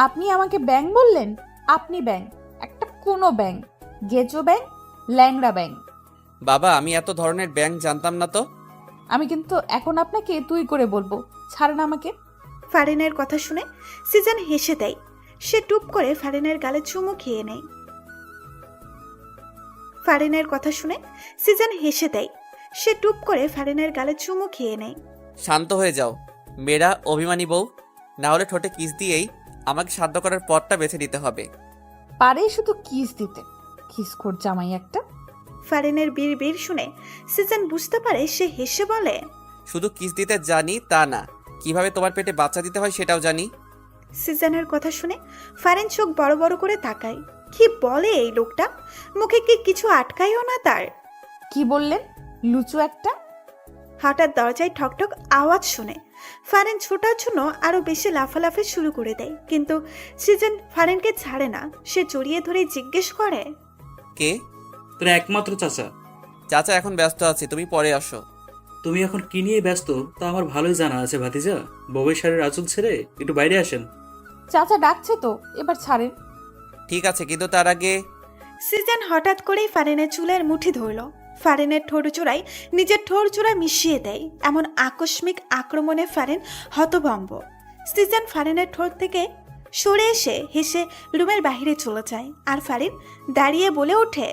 আপনি আমাকে ব্যাং বললেন? আপনি ব্যাং, একটা কোনো ব্যাং, গেজো ব্যাং, ল্যাংড়া ব্যাং। বাবা, আমি এত ধরনের ব্যাঙ জানতাম না তো। আমি কিন্তু এখন আপনাকে তুই করে বলবো, ছাড়ুন আমাকে। ফারিনের কথা শুনে সিজন হেসে দেয়। সে টুপ করে ফারিনের গালে চুমু খেয়ে নেয়। ফারিনের কথা শুনে সিজন হেসে দেয়। সে টুপ করে ফারিনের গালে চুমু খেয়ে নেয়। শান্ত হয়ে যাও মেয়েরা, অভিমানী বউ। না হলে ঠোঁটে কিস দিয়েই আমাকে সাধ্য করার পথটা বেছে নিতে হবে। পারে শুধু কিস দিতে, খিসখোর জামাই একটা। ফারিনের বীর শুনে সিজন বুঝতে পারে। সে হেসে বলে, শুধু কিস দিতে জানি তা না, কিভাবে তোমার পেটে বাচ্চা দিতে হয় সেটাও জানি। সিজনের কথা শুনে ফারিন চোখ বড় বড় করে তাকায়। কি বলে এই লোকটা? মুখে কি কিছু আটকায়ও না তার? কি বললেন? লুচু একটা। হঠাৎ দরজায় ঠকঠক আওয়াজ শুনে ফারিন ছোটার জন্য আরো বেশি লাফালাফি শুরু করে দেয়, কিন্তু সিজন ফারিনকে ছাড়ে না। সে জড়িয়ে ধরে জিজ্ঞেস করে, কে? তোর একমাত্র চাচা। চাচা এখন ব্যস্ত আছে, তুমি পরে আসো। তুমি এখন কি নিয়ে ব্যস্ত তা আমার ভালোই জানা আছে ভাতিজা। বউয়ের শাড়ির আঁচল ছেড়ে একটু বাইরে আসেন। চাচা ডাকছে তো, এবার ছাড়েন। ঠিক আছে, কিন্তু তার আগে সিজন হঠাৎ করেই ফারিনের চুলের মুঠি ধরল। ফারিনের ঠোঁট চূড়ায় নিজের ঠোঁট চূড়া মিশিয়ে দেয়। এমন আকস্মিক আক্রমণে ফারিন হতভম্ব। সিজন ফারিনের ঠোঁট থেকে সরে এসে হেসে রুমের বাইরে চলে যায়। আর ফারিন দাঁড়িয়ে বলে ওঠে,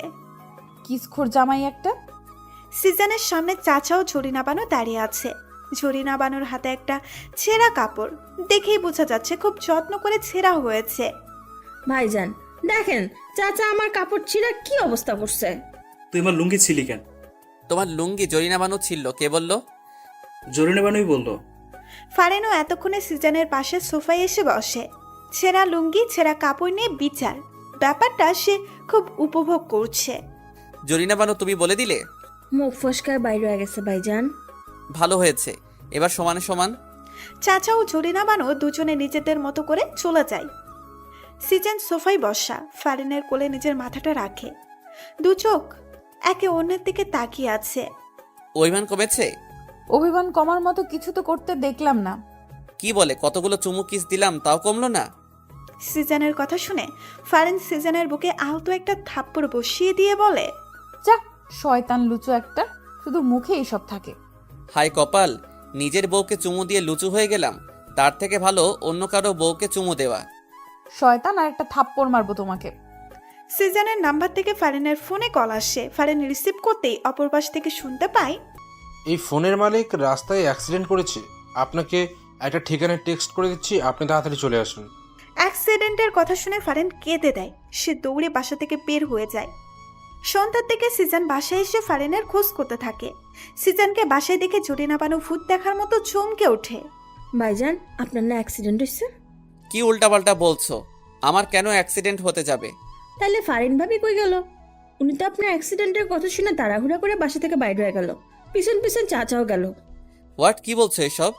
কিসখোর জামাই একটা। সিজনের সামনে চাচাও ঝরিনা বানু দাঁড়িয়ে আছে। ঝরিনা বানুর হাতে একটা ছেঁড়া কাপড়। দেখেই বোঝা যাচ্ছে খুব যত্ন করে ছেঁড়া হয়েছে। ভাইজান দেখেন, চাচা আমার কাপড় ছিঁড়া কি অবস্থা করছে। তুই আমার লুঙ্গি ছিলি কেন? তোমার লুঙ্গি জরিনা বানু ছিল, কে বললো? জরিনা বানুই বললো। ফারিনও এতক্ষণে সিজনের পাশে সোফায় এসে বসে। ছেঁড়া লুঙ্গি ছেঁড়া কাপড় নিয়ে বিচার, ব্যাপারটা সে খুব উপভোগ করছে। জরিনা বানু তুমি বলে দিলে? মুখ ফসকায় বাইরে হয়ে গেছে ভাইজান। ভালো হয়েছে, এবার সমানে সমান। চাচা ও জরিনা বানু দুজনে নিজেদের মতো করে চলে যায়। সিজন সোফায় বসা, ফারিনের কোলে নিজের মাথাটা রাখে। দু চোখ একে অন্যের দিকে তাকিয়ে আছে। অভিমান কমেছে? অভিমান কমার মতো কিছু তো করতে দেখলাম না। কি বলে, কতগুলো চুমু কিস দিলাম তাও কমলো না? সিজনের কথা শুনে ফারিন সিজনের বুকে আলতো একটা থাপ্পড় বসিয়ে দিয়ে বলে, যা শয়তান লুচু একটা, শুধু মুখে এইসব থাকে। হাই কপাল, নিজের বউকে চুমু দিয়ে লুচু হয়ে গেলাম। তার থেকে ভালো অন্য কারো বউকে চুমু দেওয়া। শয়তান, আর একটা থাপ্পড় মারবো তোমাকে। সিজনের নাম্বার থেকে ফারিনের ফোনে কল আসে। ফারিন রিসিভ করতেই অপর পাশ থেকে শুনতে পায়, এই ফোনের মালিক রাস্তায় অ্যাক্সিডেন্ট করেছে। আপনাকে একটা ঠিকানায় টেক্সট করে দিচ্ছি, আপনি তাড়াতাড়ি চলে আসুন। অ্যাক্সিডেন্টের কথা শুনে ফারিন কেঁদে দেয়। সে দৌড়ে বাসা থেকে বের হয়ে যায়। সন্ধ্যার থেকে সিজন বাসায় এসে ফারিনের খোঁজ করতে থাকে। সিজনকে বাসায় দেখে জরিনা বানু ভূত দেখার মতো চমকে ওঠে। ভাইজান আপনার না অ্যাক্সিডেন্ট হয়েছে? কি উল্টাপাল্টা বলছো? আমার কেন অ্যাক্সিডেন্ট হতে যাবে? তাহলে ফারিন ভাবি কই গেল? উনি তো আপনার অ্যাক্সিডেন্টের কথা শুনে তাড়াহুড়া করে বাসা থেকে বাইরে হয়ে গেল, পিছন পিছন চাচাও গেল। হোয়াট, কি বলছো এসব?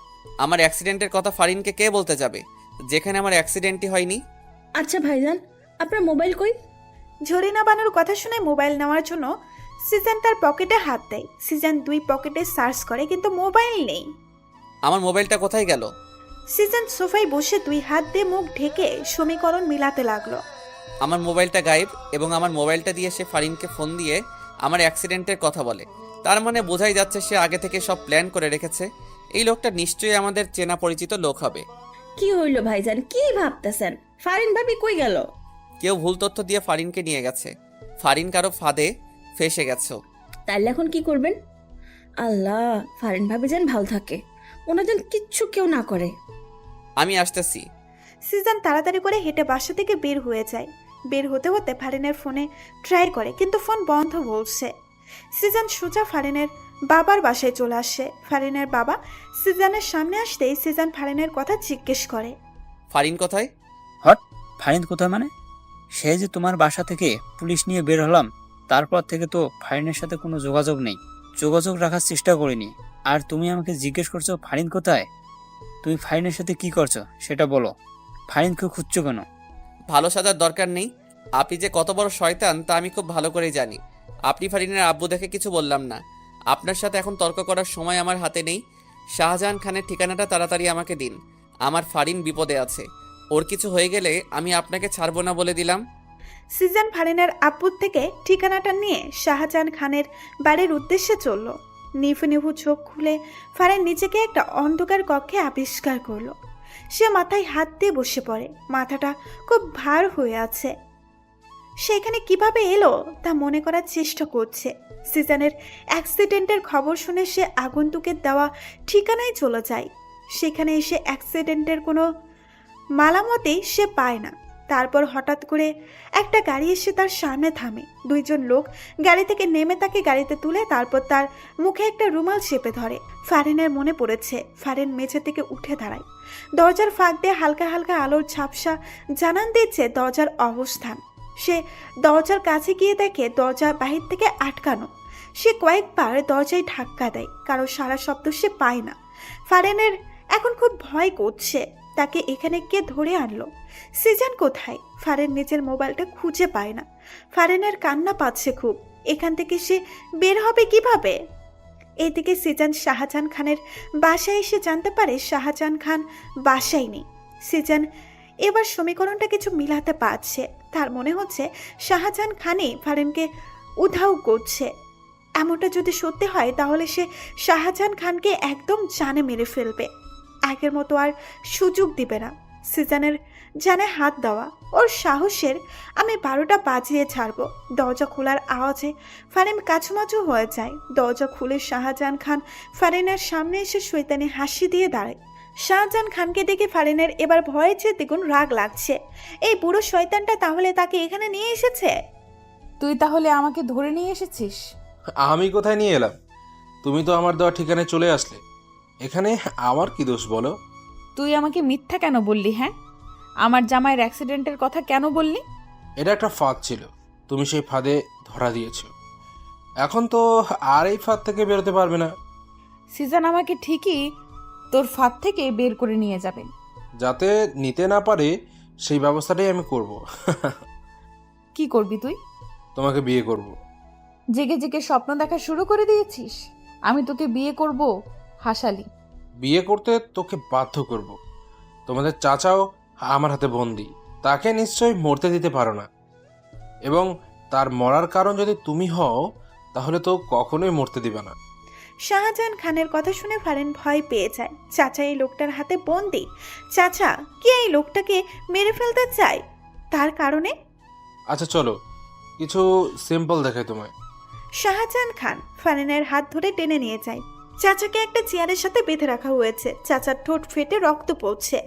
আমার অ্যাক্সিডেন্টের কথা ফারিনকে কে বলতে যাবে, যেখানে আমার অ্যাক্সিডেন্টই হয়নি? আচ্ছা ভাইজান, আপনার মোবাইল কই? জরিনা বানুর কথা শুনে মোবাইল নেওয়ার জন্য সিজন তার পকেটে হাত দেয়। সিজন দুই পকেটে সার্চ করে, কিন্তু মোবাইল নেই। আমার মোবাইলটা কোথায় গেল? সিজন সোফায় বসে দুই হাত দিয়ে মুখ ঢেকে সমীকরণ মিলাতে লাগলো। আমার মোবাইলটা গায়েব, এবং আমার মোবাইলটা দিয়ে সে ফারিনকে ফোন দিয়ে আমার অ্যাক্সিডেন্টের কথা বলে। তার মানে বোঝাই যাচ্ছে সে আগে থেকে সব প্ল্যান করে রেখেছে। এই লোকটা নিশ্চয়ই আমাদের চেনা পরিচিত লোক হবে। কি হইল ভাইজান, কি ভাবতেছেন? ফারিন ভাবি কই গেল? কেউ ভুল তথ্য দিয়ে ফারিনকে নিয়ে গেছে। ফারিন কারো ফাঁদে ফেসে গেছে। তাইলে এখন কি করবেন? আল্লাহ, ফারিন ভাবি যেন ভালো থাকে, ওনার যেন কিচ্ছু কেউ না করে। আমি আসতেছি। সিজন তাড়াতাড়ি করে হেঁটে বাসা থেকে বের হয়ে যায়। বের হতে হতে ফারিনের ফোনে ট্রাই করে, কিন্তু ফোন বন্ধ বলছে। সিজন সোজা ফারিনের বাবার বাসায় চলে আসে। ফারিনের বাবা সিজনের সামনে আসতেই সিজন ফারিনের কথা জিজ্ঞেস করে, ফারিন কোথায়? হট, ফারিন কোথায় মানে? সে যে তোমার বাসা থেকে পুলিশ নিয়ে বের হলাম, তারপর থেকে তো ফারিনের সাথে কোনো যোগাযোগ নেই, যোগাযোগ রাখার চেষ্টা করিনি। আর তুমি আমাকে জিজ্ঞেস করছো ফারিন কোথায়? তুমি ফারিনের সাথে কি করছো সেটা বলো। ফারিনকে খুঁজছো কেন? ভালো সাজার দরকার নেই। আপনি যে কত বড় শয়তান তা আমি খুব ভালো করেই জানি। আপনি ফারিনের আব্বু দেখে কিছু বললাম না। আপনার সাথে এখন তর্ক করার সময় আমার হাতে নেই। শাহজাহান খানের ঠিকানাটা তাড়াতাড়ি আমাকে দিন। আমার ফারিন বিপদে আছে। ওর কিছু হয়ে গেলে আমি আপনাকে ছাড়বো না বলে দিলাম। সিজান ফারিনের আব্বুর থেকে ঠিকানাটা নিয়ে শাহজাহান খানের বাড়ির উদ্দেশ্যে চলল। নিভু নিভু চোখ খুলে ফারিন নিজেকে একটা অন্ধকার কক্ষে আবিষ্কার করলো। সে মাথায় হাত দিয়ে বসে পড়ে, মাথাটা খুব ভার হয়ে আছে। সে এখানে কিভাবে এলো তা মনে করার চেষ্টা করছে। সিজানের অ্যাক্সিডেন্টের খবর শুনে সে আগন্তুকের দেওয়া ঠিকানায় চলে যায়। সেখানে এসে অ্যাক্সিডেন্টের কোনো মালামতেই সে পায় না। তারপর হঠাৎ করে একটা গাড়ি এসে তার সামনে থামে। দুইজন লোক গাড়ি থেকে নেমে তাকে গাড়িতে তুলে তারপর তার মুখে একটা রুমাল চেপে ধরে। ফারিনের মনে পড়েছে। ফারিন মেঝে থেকে উঠে দাঁড়ায়। দরজার ফাঁক দিয়ে হালকা হালকা আলোর ঝাপসা জানান দিচ্ছে দরজার অবস্থান। সে দরজার কাছে গিয়ে দেখে দরজা বাহির থেকে আটকানো। সে কয়েকবার দরজায় ধাক্কা দেয়, কারো সারা শব্দ সে পায় না। ফারিনের এখন খুব ভয় করছে। তাকে এখানে কে ধরে আনলো? সিজান কোথায়? ফারিন নিজের মোবাইলটা খুঁজে পায় না। ফারিনের কান্না পাচ্ছে খুব। এখান থেকে সে বের হবে কিভাবে? এদিকে সিজান শাহজাহান খানের বাসায় এসে জানতে পারে শাহজাহান খান বাসায় নেই। সিজান এবার সমীকরণটা কিছু মিলাতে পারছে। তার মনে হচ্ছে শাহজাহান খানই ফারিনকে উধাও করছে। এমনটা যদি সত্যি হয় তাহলে সে শাহজাহান খানকে একদম জানে মেরে ফেলবে। আগের মতো আর সুযোগ দিবে না। সিজানের জানে হাত দেওয়া ওর সাহসের আমি 12টা বাজিয়ে ছাড়ব। দরজা খোলার আওয়াজে ফারিন কাছুমাছু হয়ে যায়। দরজা খুলে শাহজাহান খান ফারিনের সামনে এসে শয়তানি হাসি দিয়ে দাঁড়ায়। শাহজাহান খানকে দেখে ফারিনের এবার ভয়ের চেয়ে দ্বিগুণ রাগ লাগছে। এই বুড়ো শয়তানটা তাহলে তাকে এখানে নিয়ে এসেছে। তুই তাহলে আমাকে ধরে নিয়ে এসেছিস? আমি কোথায় নিয়ে এলাম? তুমি তো আমার দেওয়া ঠিকানায় চলে আসলে। এখানে আমার কি দোষ বলো? তুই আমাকে মিথ্যা কেন বললি? হ্যাঁ, আমার জামাইয়ের অ্যাক্সিডেন্টের কথা কেন বললি? এটা একটা ফাঁদ ছিল, তুমি সেই ফাঁদে ধরা দিয়েছো। এখন তো আর এই ফাঁদ থেকে বেরোতে পারবে না। সিজান আমাকে ঠিকই তোর ফাঁদ থেকে বের করে নিয়ে যাবে। যাতে নিতে না পারে সেই ব্যবস্থাটাই আমি করব। কি করবি তুই? তোমাকে বিয়ে করব। জেগে জেগে স্বপ্ন দেখা শুরু করে দিয়েছিস? আমি তোকে বিয়ে করব? হাসালি। বিয়ে করতে তোকে বাধ্য করব। তোমাদের চাচাও আমার হাতে বন্দি, তাকে নিশ্চয়ই মরতে দিতে পারো না। এবং তার মরার কারণ যদি তুমি হও তাহলে তো কখনোই মরতে দিবে না। শাহজাহান খানের কথা শুনে ফারিন ভয় পেয়ে যায়। চাচা এই লোকটার হাতে বন্দি। চাচা কি এই লোকটাকে মেরে ফেলতে চায়? তার কারণে আচ্ছা চলো কিছু সিম্পল দেখাই তোমায়। শাহজাহান খান ফারিনের হাত ধরে টেনে নিয়ে যায়। চাচাকে একটা চেয়ারের সাথে বেঁধে রাখা হয়েছে। চাচার ঠোঁট ফেটে রক্ত পড়ছে।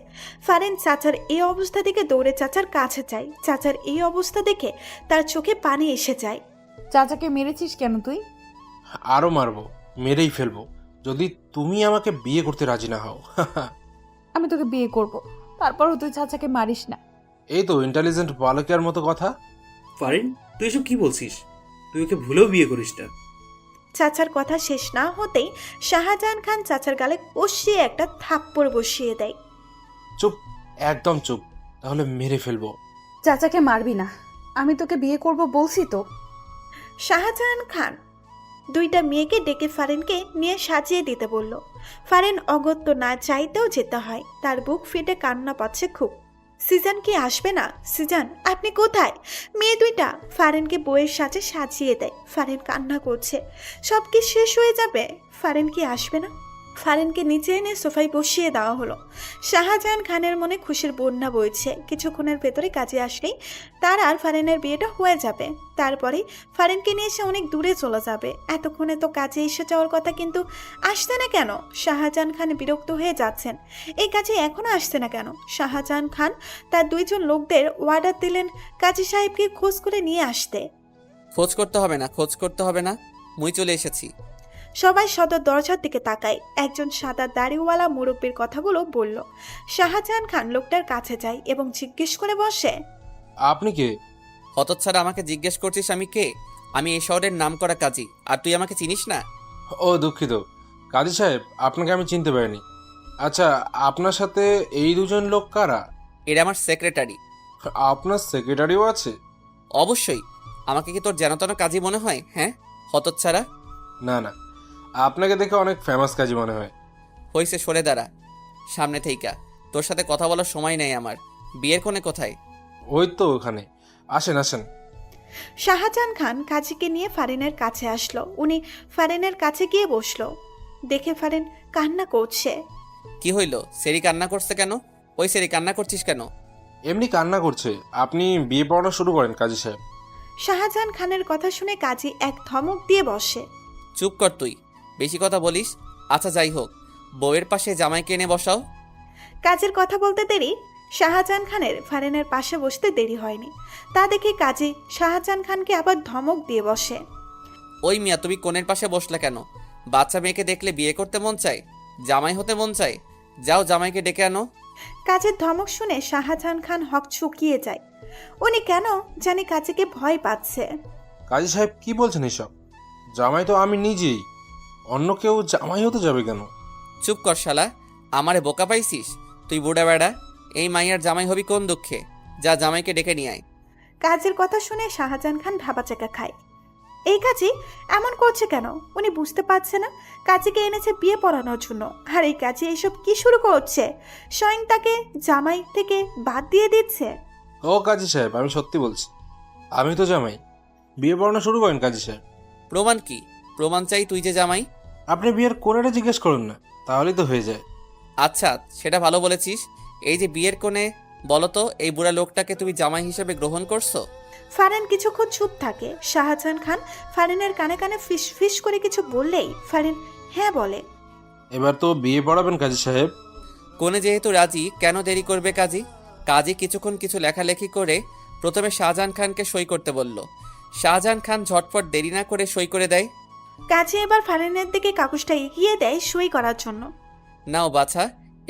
ফারিন চাচার এই অবস্থা দেখে দৌড়ে চাচার কাছে যায়। চাচার এই অবস্থা দেখে তার চোখে পানি এসে যায়। চাচাকে মেরেছিস কেন তুই? আরও মারবো, মেরেই ফেলবো যদি তুমি আমাকে বিয়ে করতে রাজি না হও। আমি তোকে বিয়ে করব, তারপরও তুই চাচাকে মারিস না। এই তো ইন্টেলিজেন্ট বালকের মতো কথা। ফারিন, তুই এসব কি বলছিস? তুই ওকে ভুলেও বিয়ে করিস না। চাচার কথা শেষ না হতেই শাহজাহান খান চাচার গালে কষিয়ে একটা থাপ্পড় বসিয়ে দেয়। চুপ, একদম চুপ, তাহলে মেরে ফেলবো। চাচাকে মারবি না, আমি তোকে বিয়ে করব বলছি তো। শাহজাহান খান দুইটা মেয়েকে ডেকে ফারিনকে নিয়ে সাজিয়ে দিতে বলল। ফারিন অগত্য না চাইতেও যেতে হয়। তার বুক ফেটে কান্না পাচ্ছে খুব। সিজান কি আসবে না? সিজান আপনি কোথায়? মেয়ে দুইটা ফারিনকে বইয়ের সাজে সাজিয়ে দেয়। ফারিন কান্না করছে। সব কি শেষ হয়ে যাবে? ফারিন কি আসবে না? ফারিনকে নিচে এনে সোফায় বসিয়ে দেওয়া হলো। শাহজাহান খানের মনে খুশির বন্যা বইছে। কিছুক্ষণের ভেতরে কাজে আসলেই তার আর ফারিনের বিয়েটা হয়ে যাবে। তারপরে ফারিনকে নিয়ে এসে অনেক দূরে চলে যাবে। এতক্ষণে তো কাজে এসে যাওয়ার কথা, কিন্তু আসছে না কেন? শাহজাহান খান বিরক্ত হয়ে যাচ্ছেন। এই কাজে এখনো আসছে না কেন? শাহজাহান খান তার দুইজন লোকদের অর্ডার দিলেন কাজী সাহেবকে খোঁজ করে নিয়ে আসতে। খোঁজ করতে হবে না, মুই চলে এসেছি। সবাই সদর দরজার দিকে তাকায়। একজন সাদা দাড়িওয়ালা মুরব্বীর কথাগুলো বলল। শাহজাহান খান লোকটার কাছে যায় এবং জিজ্ঞেস করে বসে, আপনি কে? হতচ্ছাড়া, আমাকে জিজ্ঞেস করছিস আমি কে? আমি এই শহরের নামকরা কাজী, আর তুই আমাকে চিনিস না? ও দুঃখিত কাজী সাহেব, আপনাকে আমি চিনতে পারিনি। আচ্ছা, আপনার সাথে এই দুজন লোক কারা? এরা আমার সেক্রেটারি। আপনার সেক্রেটারিও আছে? অবশ্যই। আমাকে কি তোর জানাতনা কাজী মনে হয়? হ্যাঁ হতচ্ছাড়া। না না, আপনাকে দেখে অনেক ফেমাস কাজী মনে হয়। হইছে, সরে দাঁড়া সামনে থেইকা। তোর সাথে কথা বলার সময় নেই আমার। বিয়ের কোণে কোথায়? ওই তো ওখানে, আসেন আসেন। শাহজাহান খান কাজীকে নিয়ে ফারিনের কাছে আসলো। উনি ফারিনের কাছে গিয়ে বসলো। দেখে ফারিন কান্না করছে। কি হইল? সেরি কান্না করছে কেন? ওই সেরি কান্না করছিস কেন? এমনি কান্না করছে। আপনি বিয়ে পড়ানো শুরু করেন কাজী সাহেব। শাহজাহান খানের কথা শুনে কাজী এক ধমক দিয়ে বসে। চুপ কর তুই, বেশি কথা বলিস। আচ্ছা যাই হোক, বউয়ের পাশে জামাইকে এনে বসাও। কাজীর কথা বলতে দেরি শাহজাহান খানের ফারিনের পাশে বসতে দেরি হয়নি। তা দেখে কাজী শাহজাহান খানকে আবার ধমক দিয়ে বসে। ওই মিয়া, তুমি কোণের পাশে বসলে কেন? বাচ্চা মেয়েকে দেখলে বিয়ে করতে মন চায়, জামাই হতে মন চায়? যাও জামাইকে ডেকে আনো। কাজের ধমক শুনে শাহজাহান খান হক চুকিয়ে যায়। উনি কেন জানি কাজীকে ভয় পাচ্ছে। কাজী সাহেব কি বলছেন এসব? জামাই তো আমি নিজেই, অন্য কেউ জামাই হতে যাবে কেন? চুপ কর শালা, আমারে বোকা পাইছিস তুই? বুড়া বেড়া, এই মাইয়ার জামাই হবি কোন দুঃখে? যা জামাইকে ডেকে নিয়ে আয়। কাজের কথা শুনে শাহজাহান খান ভাবাচাকা খায়। এই কাজী এমন করছে কেন? উনি বুঝতে পারছে না কাজীকে এনেছে বিয়ে পড়ানোর জন্য, আর এই কাজী এইসব কি শুরু করছে? স্বয়ং তাকে জামাই থেকে বাদ দিয়ে দিচ্ছে। ও কাজী সাহেব, আমি সত্যি বলছি, আমি তো জামাই। বিয়ে পড়ানো শুরু করেন কাজী সাহেব। প্রমাণ কি? প্রমাণ চাই তুই যে জামাই। আপনি বিয়ের কোণেটা জিজ্ঞেস করুন না, তাহলেই তো হয়ে যায়। আচ্ছা সেটা ভালো বলেছিস। এই যে বিয়ের কোণে, বলো তো এই বুড়া লোকটাকে তুমি জামাই হিসেবে গ্রহণ করছো? ফারিন কিছুক্ষণ চুপ থাকে। শাহজাহান খান ফারিনের কানে কানে ফিস ফিস করে কিছু বললেই ফারিন হ্যাঁ বলে। এবার তো বিয়ে পড়াবেন কাজী সাহেব। কোণে যেহেতু রাজি, কেন দেরি করবে কাজী? কাজী কিছুক্ষণ কিছু লেখালেখি করে প্রথমে শাহজাহান খানকে সই করতে বলল। শাহজাহান খান ঝটপট দেরি না করে সই করে দেয়। কাজী এবার ফারিনের দিকে কাগজটা এগিয়ে দেয় সই করার জন্য। নাও বাছা,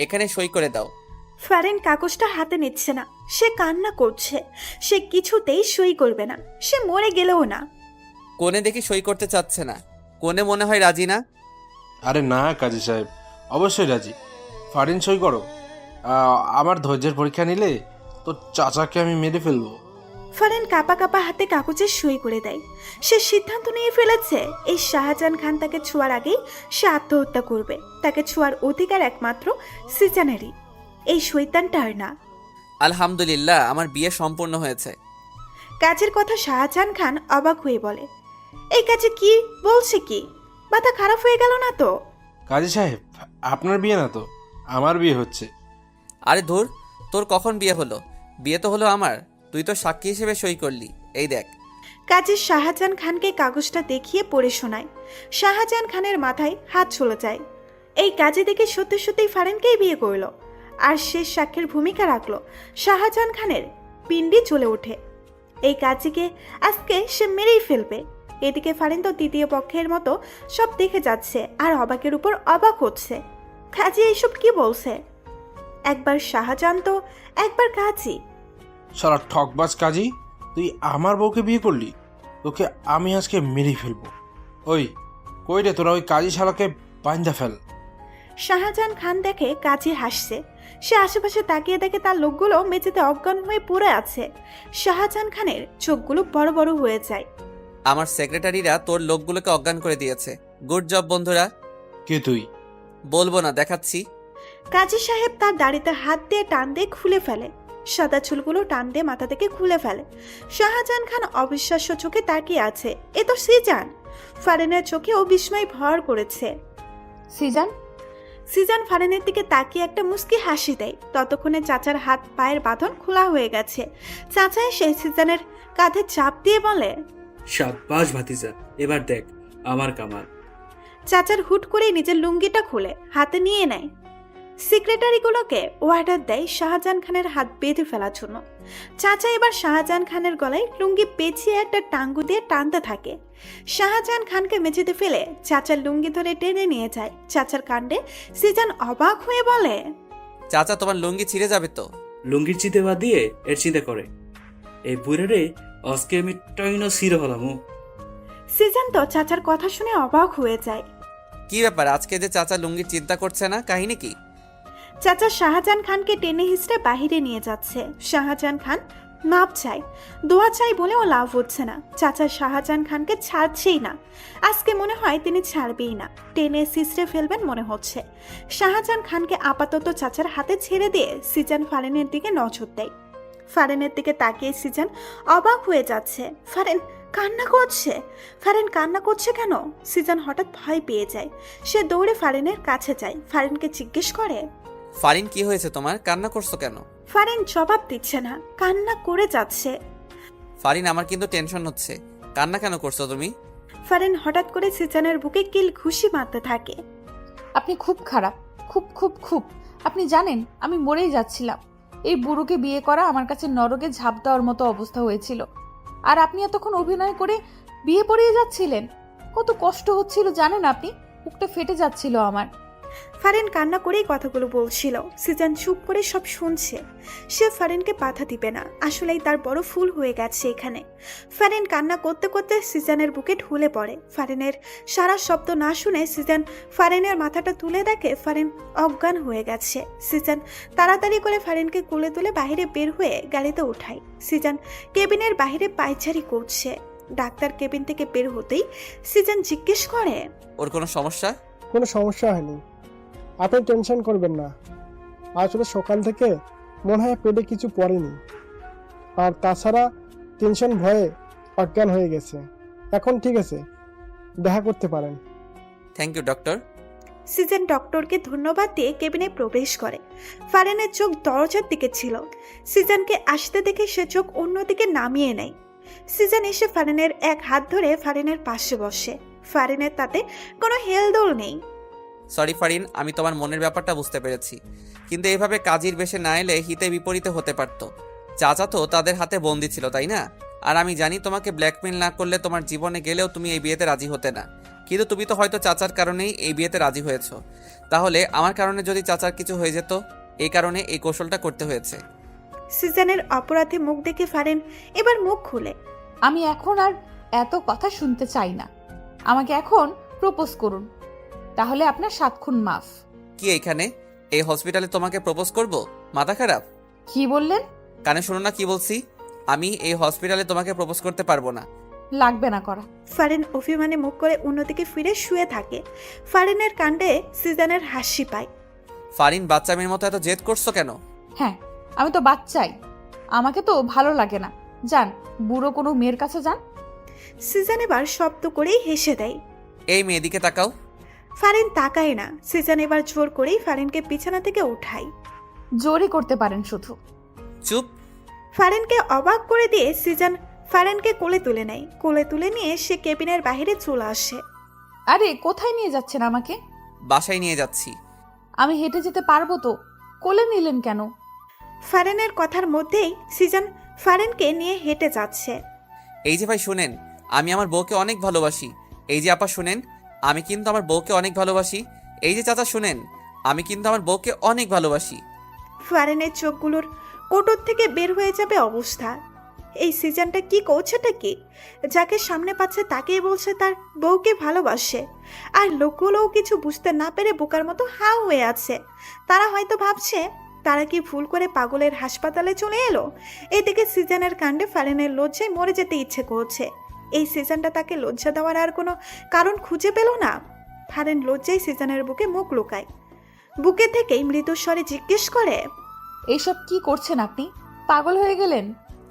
এখানে সই করে দাও। ফারিন কাগজটা হাতে নিচ্ছে না। সে কান্না করছে। সে কিছুতেই সই করবে না, সে মরে গেলেও না। কোণে দেখি সই করতে চাচ্ছে না। কোণে মনে হয় রাজি না। আরে না কাজী সাহেব, অবশ্যই রাজি। ফারিন সই করো। আমার ধৈর্যের পরীক্ষা নিলে তো চাচাকে আমি মেরে ফেলবো। ফারিন কাপা কাপা হাতে কাগজে সই করে দেয়। সে সিদ্ধান্ত নিয়ে ফেলেছে এই শাহজাহান খান তাকে ছোঁয়ার আগেই সে আত্মহত্যা করবে। তাকে ছোঁয়ার অধিকার একমাত্র সিজানেরই, এই শৈতানটার না। আলহামদুলিল্লাহ, আমার বিয়ে সম্পূর্ণ হয়েছে। কাজের কথা শাহজাহান খান অবাক হয়ে বলে। এই কাজে কি বলছে? কি মাথা খারাপ হয়ে গেল না তো? কাজী সাহেব, আপনার বিয়ে না তো, আমার বিয়ে হচ্ছে। আরে ধুর, তোর কখন বিয়ে হলো? বিয়ে তো হলো আমার, তুই তো সাক্ষী হিসেবে সই করলি। এই দেখ। কাজী শাহজাহান খানকে কাগজটা দেখিয়ে পড়ে শোনায়। শাহজাহান খানের মাথায় হাত চলে যায়। এই কাজে দেখে সত্যি সত্যি ফারিনকেই বিয়ে করলো আর সে সাক্ষীর ভূমিকা রাখলো। শাহজাহান খানের পিণ্ডি চলে ওঠে। এই কাজীকে আজকে সে মেরেই ফেলবে। এদিকে ফারিন তো দ্বিতীয় পক্ষের মতো সব দেখে যাচ্ছে আর অবাকের উপর অবাক হচ্ছে। কাজী এইসব কি বলছে? একবার শাহজাহান তো একবার কাজী। সারা ঠকবাজ কাজী, তুই আমার বউকে বিয়ে করলি, তোকে আমি আজকে মেরে ফেলবো। ওই কই রে তোরা, ওই কাজী শালাকে বাইন্ধা ফেল। শাহজাহান খান দেখে কাজী হাসছে। সে আশেপাশে তাকিয়ে দেখে তার লোকগুলো মেঝেতে অজ্ঞান হয়ে পড়ে আছে। শাহজাহান খানের চোখগুলো বড় বড় হয়ে যায়। আমার সেক্রেটারিরা তোর লোকগুলোকে অজ্ঞান করে দিয়েছে। গুড জব বন্ধুরা। কে তুই? বলবো না, দেখাচ্ছি। কাজী সাহেব তার দাড়িতে হাত দিয়ে টান দিয়ে খুলে ফেলে। সাদা চুলগুলো টান দিয়ে মাথা থেকে খুলে ফেলে। শাহজাহান খান অবিশ্বাস্য চোখে তাকিয়ে আছে। এ তো সিজান। ফারিনের চোখেও বিস্ময় ভর করেছে। সিজান, সিজান ফারিনের দিকে তাকিয়ে একটা মুস্কি হাসি দেয়। ততক্ষণে চাচার হাত পায়ের বাঁধন খোলা হয়ে গেছে। চাচা এসে সিজানের কাঁধে চাপ দিয়ে বলে, সাব্বাস ভাতিজা, এবার দেখ আমার কামাল। চাচার হুট করে নিজের লুঙ্গিটা খুলে হাতে নিয়ে নেয়। সেক্রেটারিগুলোকে অর্ডার দেয় শাহজাহান খানের হাত বেঁধে ফেলার জন্য। চাচা এবার শাহজাহান খানের গলায় লুঙ্গি পেঁচিয়ে একটা টাঙ্গু দিয়ে টানতে থাকে। শাহজাহান খানকে মেঝেতে ফেলে চাচার লুঙ্গি ধরে টেনে নিয়ে যায়। চাচার কাণ্ডে সিজান অবাক হয়ে বলে, চাচা তোমার লুঙ্গি ছিঁড়ে যাবে তো। লুঙ্গির চিতে বাদ দিয়ে এর চিন্তা করে এই বুড়ে রে আজকে আমি টাইনা সিরে হলাম। সিজান তো চাচার কথা শুনে অবাক হয়ে যায়। কি ব্যাপার, আজকে যে চাচা লুঙ্গির চিন্তা করছে না, কাহিনী কি? চাচা শাহজাহান খানকে টেনে হিঁচড়ে বাহিরে নিয়ে যাচ্ছে। শাহজাহান খান মাপ চাই, দোয়া চাই বলেও লাভ হচ্ছে না। চাচা শাহজাহান খানকে ছাড়ছেই না। আজকে মনে হয় তিনি ছাড়বেই না, টেনে সিসড়ে ফেলবেন মনে হচ্ছে। শাহজাহান খানকে আপাতত চাচার হাতে ছেড়ে দিয়ে সিজান ফারিনের দিকে নজর দেয়। ফারিনের দিকে তাকিয়ে সিজান অবাক হয়ে যাচ্ছে। ফারিন কান্না করছে। ফারিন কান্না করছে কেন? সিজান হঠাৎ ভয় পেয়ে যায়। সে দৌড়ে ফারিনের কাছে যায়, ফারিনকে জিজ্ঞেস করে, ফারিন কি হয়েছে তোমার, কান্না করছো কেন? ফারিন জবাব দিচ্ছে না, কান্না করে যাচ্ছে। ফারিন আমার কিন্তু টেনশন হচ্ছে, কান্না কেন করছো তুমি? ফারিন হঠাৎ করে সিজানের বুকে কিল ঘুষি মারতে থাকে। আপনি খুব খারাপ, খুব খুব খুব। আপনি জানেন আমি মরেই যাচ্ছিলাম। এই বুড়োকে বিয়ে করা আমার কাছে নরকে ঝাঁপ দেওয়ার মতো অবস্থা হয়েছিল। আর আপনি এতক্ষণ অভিনয় করে বিয়ে পড়িয়ে যাচ্ছিলেন। কত কষ্ট হচ্ছিল জানেন আপনি? বুকটা ফেটে যাচ্ছিল আমার। ফারিন কান্না করেই কথাগুলো বলছিল। সিজান চুপ করে সব শুনছে। সে ফারিনকে বাধা দিবে না, আসলেই তার বড় ফুল হয়ে গেছে এখানে। ফারিন কান্না করতে করতে সিজানের বুকে ঢুলে পড়ে। ফারিনের সারা শব্দ না শুনে সিজান ফারিনের মাথাটা তুলে দেখে ফারিন অজ্ঞান হয়ে গেছে। সিজান তাড়াতাড়ি করে ফারিনকে কোলে তুলে বাইরে বের হয়ে গাড়িতে ওঠায়। সিজান কেবিনের বাইরে পায়চারি করছে। ডাক্তার কেবিন থেকে বের হতেই সিজান জিজ্ঞেস করে, ওর কোনো সমস্যা? কোনো সমস্যা হয়নি, আপনি টেনশন করবেন না। আসলে সকাল থেকে মনে হয় পেটে কিছু পড়েনি, আর তাছাড়া টেনশন ভয়ে অজ্ঞান হয়ে গেছে। এখন ঠিক আছে, দেখা করতে পারেন। Thank you doctor. সিজান ডক্টরকে ধন্যবাদ দিয়ে কেবিনে প্রবেশ করে। ফারিনের চোখ দরজার দিকে ছিল। সিজানকে আসতে দেখে সে চোখ অন্যদিকে নামিয়ে নেয়। সিজান এসে ফারিনের এক হাত ধরে ফারিনের পাশে বসে। ফারিনের তাতে কোনো হেলদোল নেই। সরি ফারিন, আমি তোমার মনের ব্যাপারটা বুঝতে পেরেছি, কিন্তু এইভাবে কাজীর বেশে না এলে হিতে বিপরীতে হতে পারতো। চাচা তো তাদের হাতে বন্দি ছিল, তাই না? আর আমি জানি তোমাকে ব্ল্যাকমেল না করলে তোমার জীবনে গেলেও তুমি এই বিয়েতে রাজি হতে না, কিন্তু তুমি তো হয়তো চাচার কারণেই এই বিয়েতে রাজি হয়েছো। তাহলে আমার কারণে যদি চাচার কিছু হয়ে যেত, এই কারণে এই কৌশলটা করতে হয়েছে। সিজানের অপরাধী মুখ দেখে ফারিন এবার মুখ খুলে, আমি এখন আর এত কথা শুনতে চাই না। আমাকে এখন প্রপোজ করুন, তাহলে আপনার 7 খুন মাফ। কি এইখানে এই হসপিটালে তোমাকে প্রপোজ করব? মাথা খারাপ? কি বললেন? কানে শোনো না কি বলছি? আমি এই হসপিটালে তোমাকে প্রপোজ করতে পারবো না। লাগবে না করা। ফারিন অভিমানে মুখ করে অন্যদিকে ফিরে শুয়ে থাকে। ফারিনের কাণ্ডে সিজানের হাসি পায়। ফারিন, বাচ্চা মেয়ের মতো এত জেদ করছো কেন? হ্যাঁ, আমি তো বাচ্চাই, আমাকে তো ভালো লাগে না। যান, বুড়ো কোনো মেয়ের কাছে যান। সিজান এবার শব্দ করেই হেসে দেয়। এই মেয়েদিকে তাকাও। ফারিন তাকায় না। সিজান এবার জোর করেই ফারিনকে বিছানা থেকে উঠায়। জোরই করতে পারেন শুধু। চুপ। ফারিনকে অবাক করে দিয়ে সিজান ফারিনকে কোলে তুলে নেয়। কোলে তুলে নিয়ে সে কেবিনের বাইরে চলে আসে। আরে কোথায় নিয়ে যাচ্ছেন আমাকে? বাসায় নিয়ে যাচ্ছি। আমি হেঁটে যেতে পারবো তো, কোলে নিলেন কেন? ফারিনের কথার মধ্যেই সিজান ফারিনকে নিয়ে হেঁটে যাচ্ছে। এই যে ভাই শুনেন, আমি আমার বউকে অনেক ভালোবাসি। এই যে আপা শুনেন, আমি কিন্তু আমার বউকে অনেক ভালোবাসি। এই যে চাচা শুনেন, আমি কিন্তু আমার বউকে অনেক ভালোবাসি। ফারিনের চোখগুলোর কোটর থেকে বের হয়ে যাবে অবস্থা। এই সিজনটা কি করছেটা কি? যাকে সামনে পাচ্ছে তাকেই বলছে তার বউকে ভালোবাসে, আর লোকগুলোও কিছু বুঝতে না পেরে বোকার মতো হাঁ হয়ে আছে। তারা হয়তো ভাবছে তারা কি ভুল করে পাগলের হাসপাতালে চলে এলো। এদিকে সিজনের কাণ্ডে ফারিনের লজ্জায় মরে যেতে ইচ্ছে করছে। এই সিজনটা তাকে লজ্জা দেওয়ার আর কোনো কারণ খুঁজে পেল না। ফারিন লজ্জায় সিজনের বুকে মুখ লুকায়। বুকে থেকেই মৃদুস্বরে জিজ্ঞেস করে, এইসব কি করছেন আপনি? পাগল হয়ে গেলেন?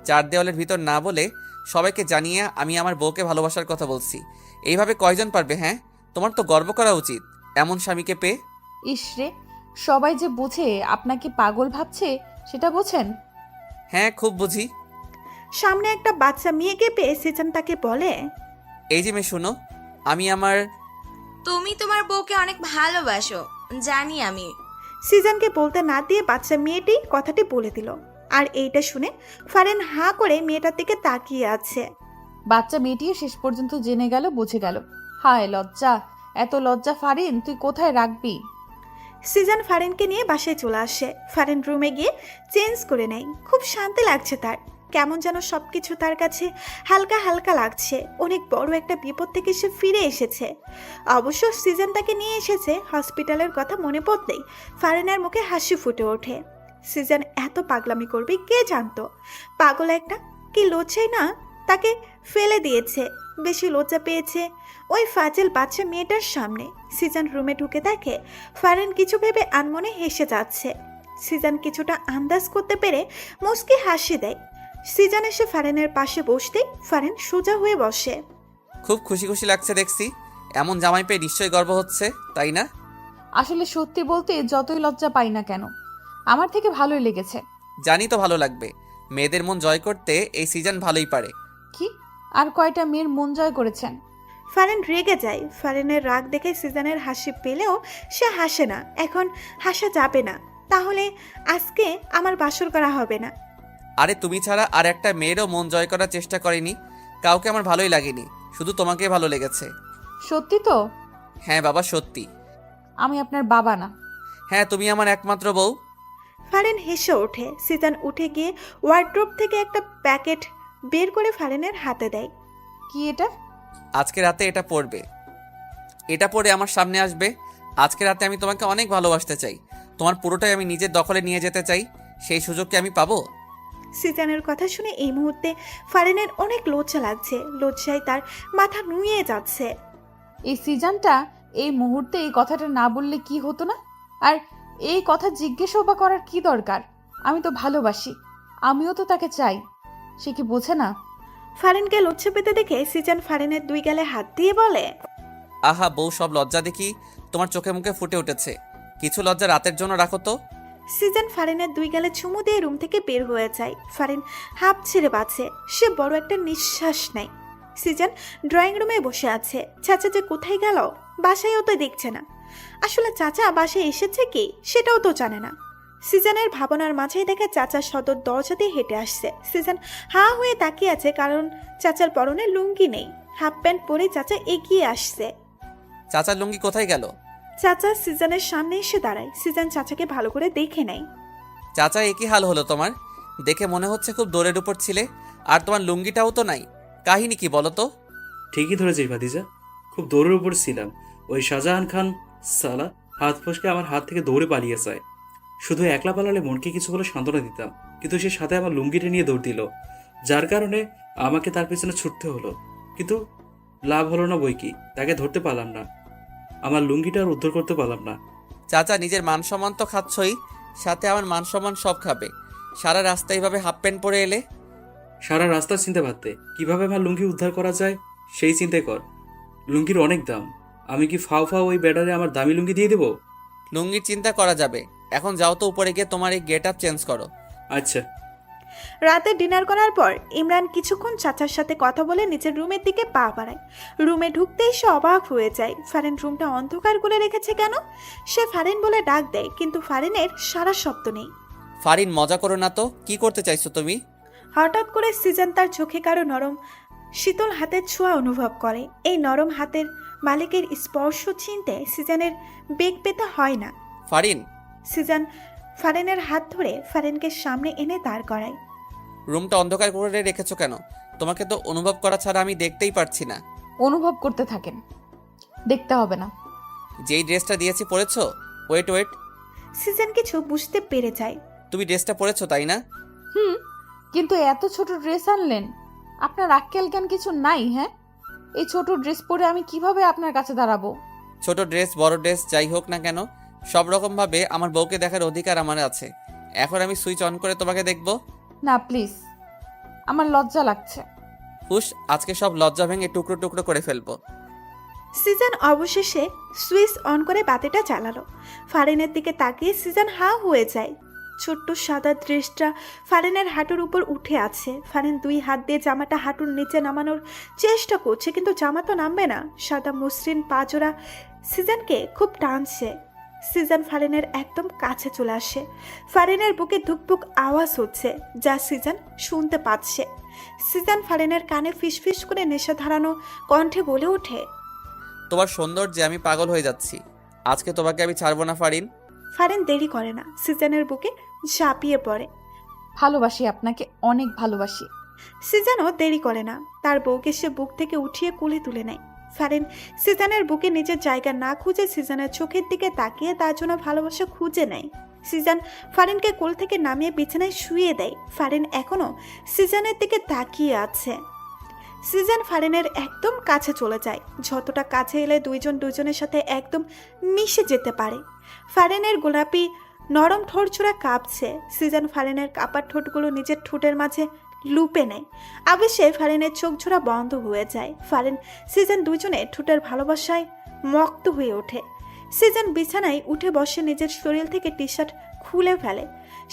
চার দেওয়ালের ভিতর না বলে সবাইকে জানিয়ে আমি আমার বউকে ভালোবাসার কথা বলছি। এইভাবে কয়জন পারবে? হ্যাঁ, তোমার তো গর্ব করা উচিত এমন স্বামীকে পেয়ে। ইসরে, সবাই যে বুঝে আপনাকে পাগল ভাবছে সেটা বোঝেন? হ্যাঁ, খুব বুঝি। সামনে একটা বাচ্চা মেয়েকে পেয়ে সিজন তাকে বলে, এই যে মেয়ে শুনো, তুমি তোমার বউকে অনেক ভালোবাসো, জানি আমি। সিজনকে বলতে না দিয়ে বাচ্চা মেয়েটি কথাটি বলে দিল। আর এইটা শুনে ফারিন হাঁ করে মেয়েটার দিকে তাকিয়ে আছে। বাচ্চা মেয়েটিও শেষ পর্যন্ত জেনে গেল, বুঝে গেল। হায় লজ্জা, এত লজ্জা ফারিন তুই কোথায় রাখবি? সিজন ফারিনকে নিয়ে বাসায় চলে আসে। ফারিন রুমে গিয়ে চেঞ্জ করে নেয়। খুব শান্তি লাগছে তার। কেমন যেন সবকিছু তার কাছে হালকা হালকা লাগছে। অনেক বড় একটা বিপদ থেকে সে ফিরে এসেছে। অবশ্য সিজন তাকে নিয়ে এসেছে হসপিটালের কথা মনে পড়তেই ফারিনের মুখে হাসি ফুটে ওঠে। সিজন এত পাগলামি করবে কে জানতো। পাগল একটা, কি লজ্জাই না তাকে ফেলে দিয়েছে। বেশি লজ্জা পেয়েছে ওই ফাজিল বাচ্চা মেয়েটার সামনে। সিজন রুমে ঢুকে দেখে ফারিন কিছু ভেবে আনমনে হেসে যাচ্ছে। সিজন কিছুটা আন্দাজ করতে পেরে মুচকি হাসি দেয়। সিজন এসে ফারিনের পাশে বসতেই ফারিন সোজা হয়ে বসে। খুব খুশি খুশি লাগছে দেখছি। এমন জামাই পেয়ে নিশ্চয়ই গর্ব হচ্ছে, তাই না? আসলে সত্যি বলতে যতই লজ্জা পাই না কেন, আমার থেকে ভালোই লেগেছে। জানি তো ভালো লাগবে। মেয়েদের মন জয় করতে এই সিজন ভালোই পারে। কি আর কয়টা মেয়ের মন জয় করেছেন? ফারিন রেগে যায়। ফারিনের রাগ দেখে সিজনের হাসি পেলেও সে হাসে না। এখন হাসা যাবে না, তাহলে আজকে আমার বাসর করা হবে না। আরে তুমি ছাড়া আর একটা মেয়েরও মন জয় করার চেষ্টা করেনি। কাউকে আমার ভালোই লাগেনি, শুধু তোমাকে ভালো লেগেছে। সত্যি তো? হ্যাঁ বাবা, সত্যি। আমি আপনার বাবা না। হ্যাঁ, তুমি আমার একমাত্র বউ। ফারিন হেসে ওঠে। সিজন উঠে গিয়ে ওয়ার্ড্রোব থেকে একটা প্যাকেট বের করে ফারিনের হাতে দেয়। কি এটা? আজকে রাতে এটা পড়বে। এটা পরে আমার সামনে আসবে। আজকে রাতে আমি তোমাকে অনেক ভালোবাসতে চাই। তোমার পুরোটাই আমি নিজের দখলে নিয়ে যেতে চাই। সেই সুযোগ কি আমি পাবো? সিজনের কথা শুনে এই মুহূর্তে ফারিনের অনেক লজ্জা লাগছে। লজ্জায় তার মাথা নুয়ে যাচ্ছে। এই সিজনটা এই মুহূর্তে এই কথাটা না বললে কি হতো না? আর এই কথা জিজ্ঞেসও বা করার কি দরকার? আমি তো ভালোবাসি, আমিও তো তাকে চাই। সে কি বোঝে না? ফারিনকে লজ্জা পেতে দেখে সিজন ফারিনের দুই গালে হাত দিয়ে বলে, আহা বউ, সব লজ্জা দেখি তোমার চোখে মুখে ফুটে উঠেছে। কিছু লজ্জা রাতের জন্য রাখো তো। সিজন ফারিনের দুই গালে চুমু দিয়ে রুম থেকে বের হয়ে যায়। ফারিন হাঁপ ছেড়ে বাঁচে। সে বড় একটা নিঃশ্বাস নেয়। সিজন ড্রয়িং রুমে বসে আছে। চাচা যে কোথায় গেল বাসায়ও তো দেখছে না। আসলে চাচা বাসায় এসেছে কি সেটাও তো জানে না। সিজনের ভাবনার মাঝেই দেখে চাচা সদর দরজা দিয়ে হেঁটে আসছে। সিজন হাঁ হয়ে তাকিয়ে আছে, কারণ চাচার পরনে লুঙ্গি নেই। হাফ প্যান্ট পরে চাচা এগিয়ে আসছে। চাচার লুঙ্গি কোথায় গেল? চাচা সিজনের সামনে এসে দাঁড়ায়। সিজন চাচাকে ভালো করে দেখে নেয়। চাচা, একই হাল হলো তোমার। দেখে মনে হচ্ছে খুব দৌড়ের উপর ছিলে। আর তোমার লুঙ্গিটাও তো নাই। কাহিনী কি বলো তো? ঠিকই ধরেছিস ভাতিজা, খুব দৌড়ের উপর ছিলাম। ওই শাহজাহান খান সালা হাত ফসকে আমার হাত থেকে দৌড়ে পালিয়ে যায়। শুধু একলা পালালে মনকে কিছু বলে সান্ত্বনা দিতাম, কিন্তু সে সাথে আমার লুঙ্গিটা নিয়ে দৌড় দিল, যার কারণে আমাকে তার পেছনে ছুটতে হলো। কিন্তু লাভ হলো না বই কি, তাকে ধরতে পারলাম না। আমার লুঙ্গিটা আর উদ্ধার করতে পারলাম না। চাচা, নিজের মান সম্মান তো খাচ্ছই, সাথে আমার মান সম্মান সব খাবে। সারা রাস্তা এইভাবে হাফ প্যান্ট পরে এলে। সারা রাস্তার চিন্তা ভাবতে কিভাবে আমার লুঙ্গি উদ্ধার করা যায় সেই চিন্তাই কর। লুঙ্গির অনেক দাম, আমি কি ফাও ওই ব্যাটারে আমার দামি লুঙ্গি দিয়ে দেবো? লুঙ্গির চিন্তা করা যাবে। এখন যাও তো উপরে গিয়ে তোমার এই গেট আপ চেঞ্জ করো। আচ্ছা। রাতে ডিনার করার পর ইমরান কিছুক্ষণ চাচার সাথে কথা বলে নিজের রুমের দিকে পা বাড়ায়। রুমে ঢুকতেই সে অবাক হয়ে যায়। ফারিন রুমটা অন্ধকার করে রেখেছে কেন? সে ফারিন বলে ডাক দেয়, কিন্তু ফারিনের সারা শব্দ নেই। ফারিন, মজা করো না তো। কি করতে চাইছো তুমি? হঠাৎ করে সিজন তার চোখে কারো নরম শীতল হাতের ছোঁয়া অনুভব করে। এই নরম হাতের মালিকের স্পর্শ চিনতে সিজনের বেগ পেতে হয় না। ফারিন। সিজন ফারিনের হাত ধরে ফারিনকে সামনে এনে দাঁড় করায়। রুমটা অন্ধকার করে রেখেছো কেন? তোমাকে তো অনুভব করা ছাড়া আমি দেখতেই পারছি না। অনুভব করতে থাকেন, দেখতে হবে না। যেই ড্রেসটা দিয়েছি পরেছো? ওয়েট। সিজন কিছু বুঝতে পেরে যায়। তুমি ড্রেসটা পরেছো তাই না? কিন্তু এত ছোট ড্রেস আনলেন, আপনার আক্কেল জ্ঞান কিছু নাই? হ্যাঁ, এই ছোট ড্রেস পরে আমি কিভাবে আপনার কাছে দাঁড়াবো? ছোট ড্রেস বড় ড্রেস যাই হোক না কেন, সব রকম ভাবে আমার বউকে দেখার অধিকার আমার আছে। এখন আমি সুইচ অন করে তোমাকে দেখবো? না প্লিজ, আমার লজ্জা লাগছে। হুশ, আজকে সব লজ্জা ভেঙে টুকরো টুকরো করে ফেলবো। সিজন অবশেষে সুইচ অন করে বাতিটা জ্বালালো। ফারিনের দিকে তাকিয়ে সিজন হাঁ হয়ে যায়। ছোট্ট সাদা ড্রেসটা ফারিনের হাঁটুর উপর উঠে আছে। ফারিন দুই হাত দিয়ে জামাটা হাঁটুর নিচে নামানোর চেষ্টা করছে, কিন্তু জামা তো নামবে না। সাদা মসৃণ পাজোড়া সিজনকে খুব টানছে। সিজন ফারিনের একদম কাছে চলে আসে। ফারিনের বুকে ধুকপুক আওয়াজ হচ্ছে, যা সিজন শুনতে পাচ্ছে। সিজন ফারিনের কানে ফিসফিস করে নেশা ধারানো কণ্ঠে বলে ওঠে, তোমার সৌন্দর্যে আমি পাগল হয়ে যাচ্ছি। আজকে তোমাকে আমি ছাড়বো না ফারিন। ফারিন দেরি করে না, সিজনের বুকে ঝাঁপিয়ে পড়ে। ভালোবাসি আপনাকে, অনেক ভালোবাসি। সিজনও দেরি করে না, তার বউকে সে বুক থেকে উঠিয়ে কোলে তুলে নেয়। ফারিন সিজনের বুকে নিজের জায়গা না খুঁজে সিজনের চোখের দিকে তাকিয়ে তার জন্য ভালোবাসা খুঁজে নেয়। সিজান ফারিনকে কোল থেকে নামিয়ে বিছানায় শুইয়ে দেয়। ফারিন এখনো সিজানের দিকে তাকিয়ে আছে। সিজান ফারিনের একদম কাছে চলে যায়, যতটা কাছে এলে দুইজন দুজনের সাথে একদম মিশে যেতে পারে। ফারিনের গোলাপি নরম ঠোঁটছোড়া কাঁপছে। সিজান ফারিনের কাঁপার ঠোঁটগুলো নিজের ঠোঁটের মাঝে লুপে নেয়। আবেশে ফারিনের চোখ ঝোড়া বন্ধ হয়ে যায়। ফারিন সিজান দুজনে ঠোঁটের ভালোবাসায় মক্ত হয়ে ওঠে। সিজান বিছানায় উঠে বসে নিজের শরীর থেকে টি শার্ট খুলে ফেলে।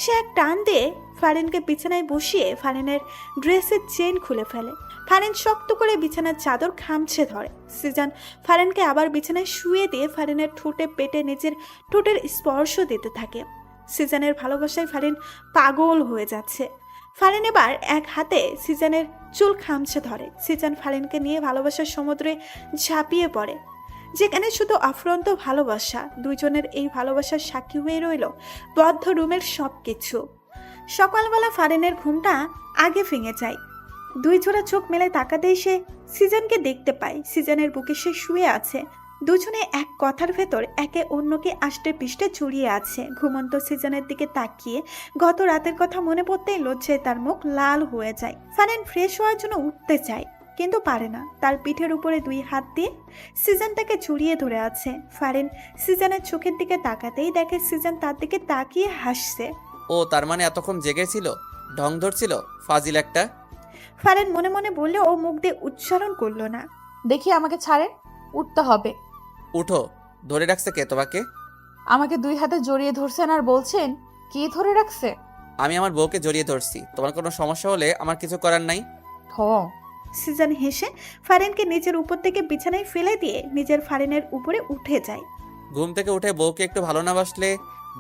সে এক টান দিয়ে ফারিনকে বিছানায় বসিয়ে ফারিনের ড্রেসের চেন খুলে ফেলে। ফারিন শক্ত করে বিছানার চাদর খামছে ধরে। সিজান ফারিনকে আবার বিছানায় শুয়ে দিয়ে ফারিনের ঠোঁটে পেটে নিজের ঠোঁটের স্পর্শ দিতে থাকে। সিজানের ভালোবাসায় ফারিন পাগল হয়ে যাচ্ছে। ফারিন এবার এক হাতে সিজানের চুল খামছে ধরে। সিজান ফারিনকে নিয়ে ভালোবাসার সমুদ্রে ঝাঁপিয়ে পড়ে, যেখানে শুধু অফুরন্ত ভালোবাসা। দুইজনের এই ভালোবাসার সাক্ষী হয়ে রইল বদ্ধ রুমের সবকিছু। সকালবেলা ফারিনের ঘুমটা আগে ভেঙে যায়। দুই জোড়া চোখ মেলে তাকাতেই সে সিজানকে দেখতে পায়। সিজানের বুকে সে শুয়ে আছে। দুজনে এক কথার ভেতর একে অন্যকে আষ্টে পিষ্টে জড়িয়ে আছে। ঘুমন্ত সিজানের দিকে তাকিয়ে গত রাতের কথা মনে পড়তেই লজ্জায় তার মুখ লাল হয়ে যায়। ফারিন ফ্রেশ হওয়ার জন্য উঠতে চায়, কিন্তু পারে না। তার পিঠের উপরে দুই হাত দিয়ে সিজান তাকে জড়িয়ে ধরে আছে। ফারিন সিজানের চোখের দিকে তাকাতেই দেখে সিজান তার দিকে তাকিয়ে হাসছে। ও তার মানে এতক্ষণ জেগেছিল, ঢং ধরছিল, ফাজিল একটা। ফারিন মনে মনে বললে ও মুখ দিয়ে উচ্চারণ করলো না। দেখি আমাকে ছাড়েন, উঠতে হবে। উঠো। ধরে রাখছে কে তোমাকে? আমাকে দুই হাতে জড়িয়ে ধরছেন আর বলছেন কি ধরে রাখছে? আমি আমার বউকে জড়িয়ে ধরছি। তোমার কোনো সমস্যা হলে আমার কিছু করার নাই। সিজান হেসে ফারিনকে নিজের উপর থেকে বিছানায় ফেলে দিয়ে নিজের ফারিনের উপরে উঠে যায়। ঘুম থেকে উঠে বউকে একটু ভালো না বাসলে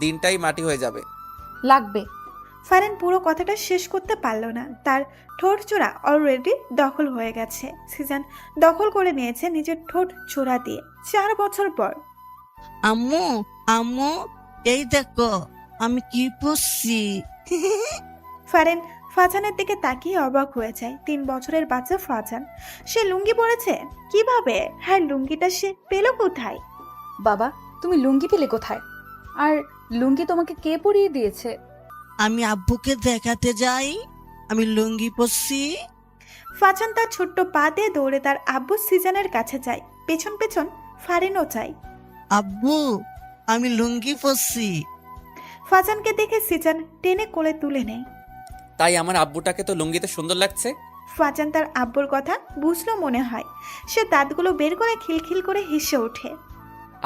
দিনটাই মাটি হয়ে যাবে। লাগবে। ফারিন পুরো কথাটা শেষ করতে পারল না। তার ঠোঁট চোরা অলরেডি দখল হয়ে গেছে। সিজান দখল করে নিয়েছে নিজের ঠোঁট চোরা দিয়ে 4 বছর পর। আম্মু আম্মু এই দেখো আমি কি পরছি। ফারিন ফাজানের দিকে তাকিয়ে অবাক হয়ে যায়। 3 বছরের বাচ্চা ফাজান, সে লুঙ্গি পরেছে কিভাবে? হ্যাঁ, লুঙ্গিটা সে পেল কোথায়? বাবা, তুমি লুঙ্গি পেলে কোথায়? আর লুঙ্গি তোমাকে কে পরিয়ে দিয়েছে? আমি আব্বুকে দেখাতে যাই আমি লুঙ্গি পরছি। ফাজান তার ছোট্ট পা দিয়ে দৌড়ে তার আব্বু সিজানের কাছে যায়। পেছন পেছন ফারিনও যায়। আব্বু আমি লুঙ্গি পরছি। ফাজানকে দেখে সিজান টেনে কোলে তুলে নেয়। তাই আমার আব্বুটাকে তো লুঙ্গিতে সুন্দর লাগছে। ফাজান তার আব্বুর কথা বুঝলো মনে হয়। সে দাঁতগুলো বের করে খিলখিল করে হেসে ওঠে।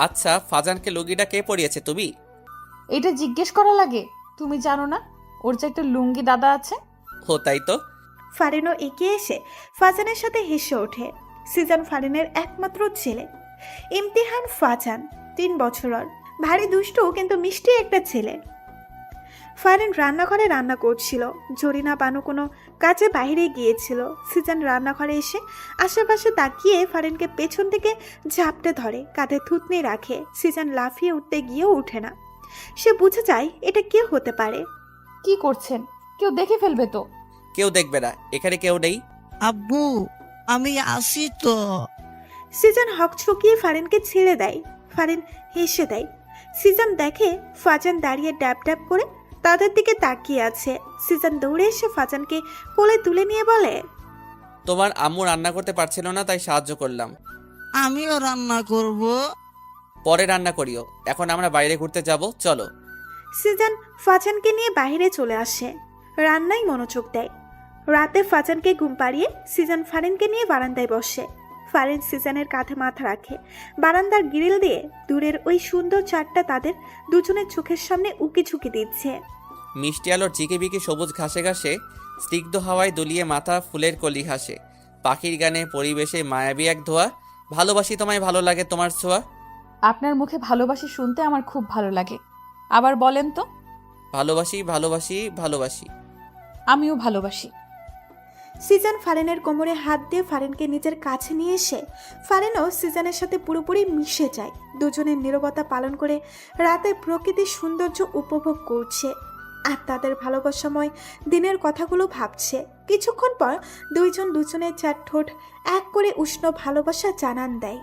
আচ্ছা, ফাজানকে লুঙ্গিটা কে পরিয়েছে? তুমি? এটা জিজ্ঞেস করা লাগে? তুমি জানো না ওর যে একটা লুঙ্গি দাদা আছে? ও তাই তো। ফারিনও এগিয়ে এসে ফাজানের সাথে হেসে ওঠে। সিজান ফারিনের একমাত্র ছেলে। ইমতিহান ফাজান 3 বছরের, ভারী দুষ্টু কিন্তু মিষ্টি একটা ছেলে। ফারিন রান্নাঘরে রান্না করছিল। জরিনা বানু কোনো কাজে বাইরে গিয়েছিল। সিজান রান্নাঘরে এসে আশেপাশে তাকিয়ে ফারিনকে পেছন থেকে ঝাপটে ধরে, কাঁধে থুতনি রাখে। সিজান লাফিয়ে উঠতে গিয়েও উঠে না। সে বুঝে যায় এটা কে হতে পারে। কি করছেন? কেউ দেখে ফেলবে তো। কেউ দেখবে না, এখানে কেউ নেই। আব্বু আমি আসি তো। সিজান হকচকিয়ে ফারিনকে ছেড়ে দেয়। ফারিন হেসে দেয়। সিজান দেখে ফাজান দাঁড়িয়ে ড্যাব ড্যাব করে তাদের দিকে তাকিয়ে আছে। সিজান দৌড়ে এসে ফাজানকে কোলে তুলে নিয়ে বলে, তোমার আম্মু রান্না করতে পারছিল না তাই সাহায্য করলাম। আমিও রান্না করব। পরে রান্না করিও, এখন আমরা বাইরে ঘুরতে যাব, চলো। সিজান ফাজানকে নিয়ে বাইরে চলে আসে। রান্নায় মনোযোগ দেয়। রাতে ফাজানকে ঘুম পাড়িয়ে সিজান ফারিনকে নিয়ে বারান্দায় বসে। ফারিন সিজানের কাঁধে মাথা রাখে। বারান্দার গ্রিল দিয়ে দূরের ওই সুন্দর চাঁদটা তাদের দুজনের চোখের সামনে উকি ঝুঁকি দিচ্ছে। মিষ্টি আলোর ঝিকিবিকি সবুজ ঘাসে ঘাসে স্নিগ্ধ হাওয়ায় দুলিয়ে মাথা ফুলের কলি হাসে। পাখির গানে পরিবেশে মায়াবী এক ধোয়া। ভালোবাসি তোমায়, ভালো লাগে তোমার ছোঁয়া। আপনার মুখে ভালোবাসি শুনতে আমার খুব ভালো লাগে। আবার বলেন তো। ভালোবাসি ভালোবাসি ভালোবাসি। আমিও ভালোবাসি। সিজান ফারিনের কোমরে হাত দিয়ে ফারিনকে নিজের কাছে নিয়ে এসে ফারিনও সিজানের সাথে পুরোপুরি মিশে যায়। দুজনের নীরবতা পালন করে রাতের প্রকৃতির সৌন্দর্য উপভোগ করছে আর তাদের ভালোবাসাময় দিনের কথাগুলো ভাবছে। কিছুক্ষণ পর দুজনের 4 ঠোঁট এক করে উষ্ণ ভালোবাসা জানান দেয়।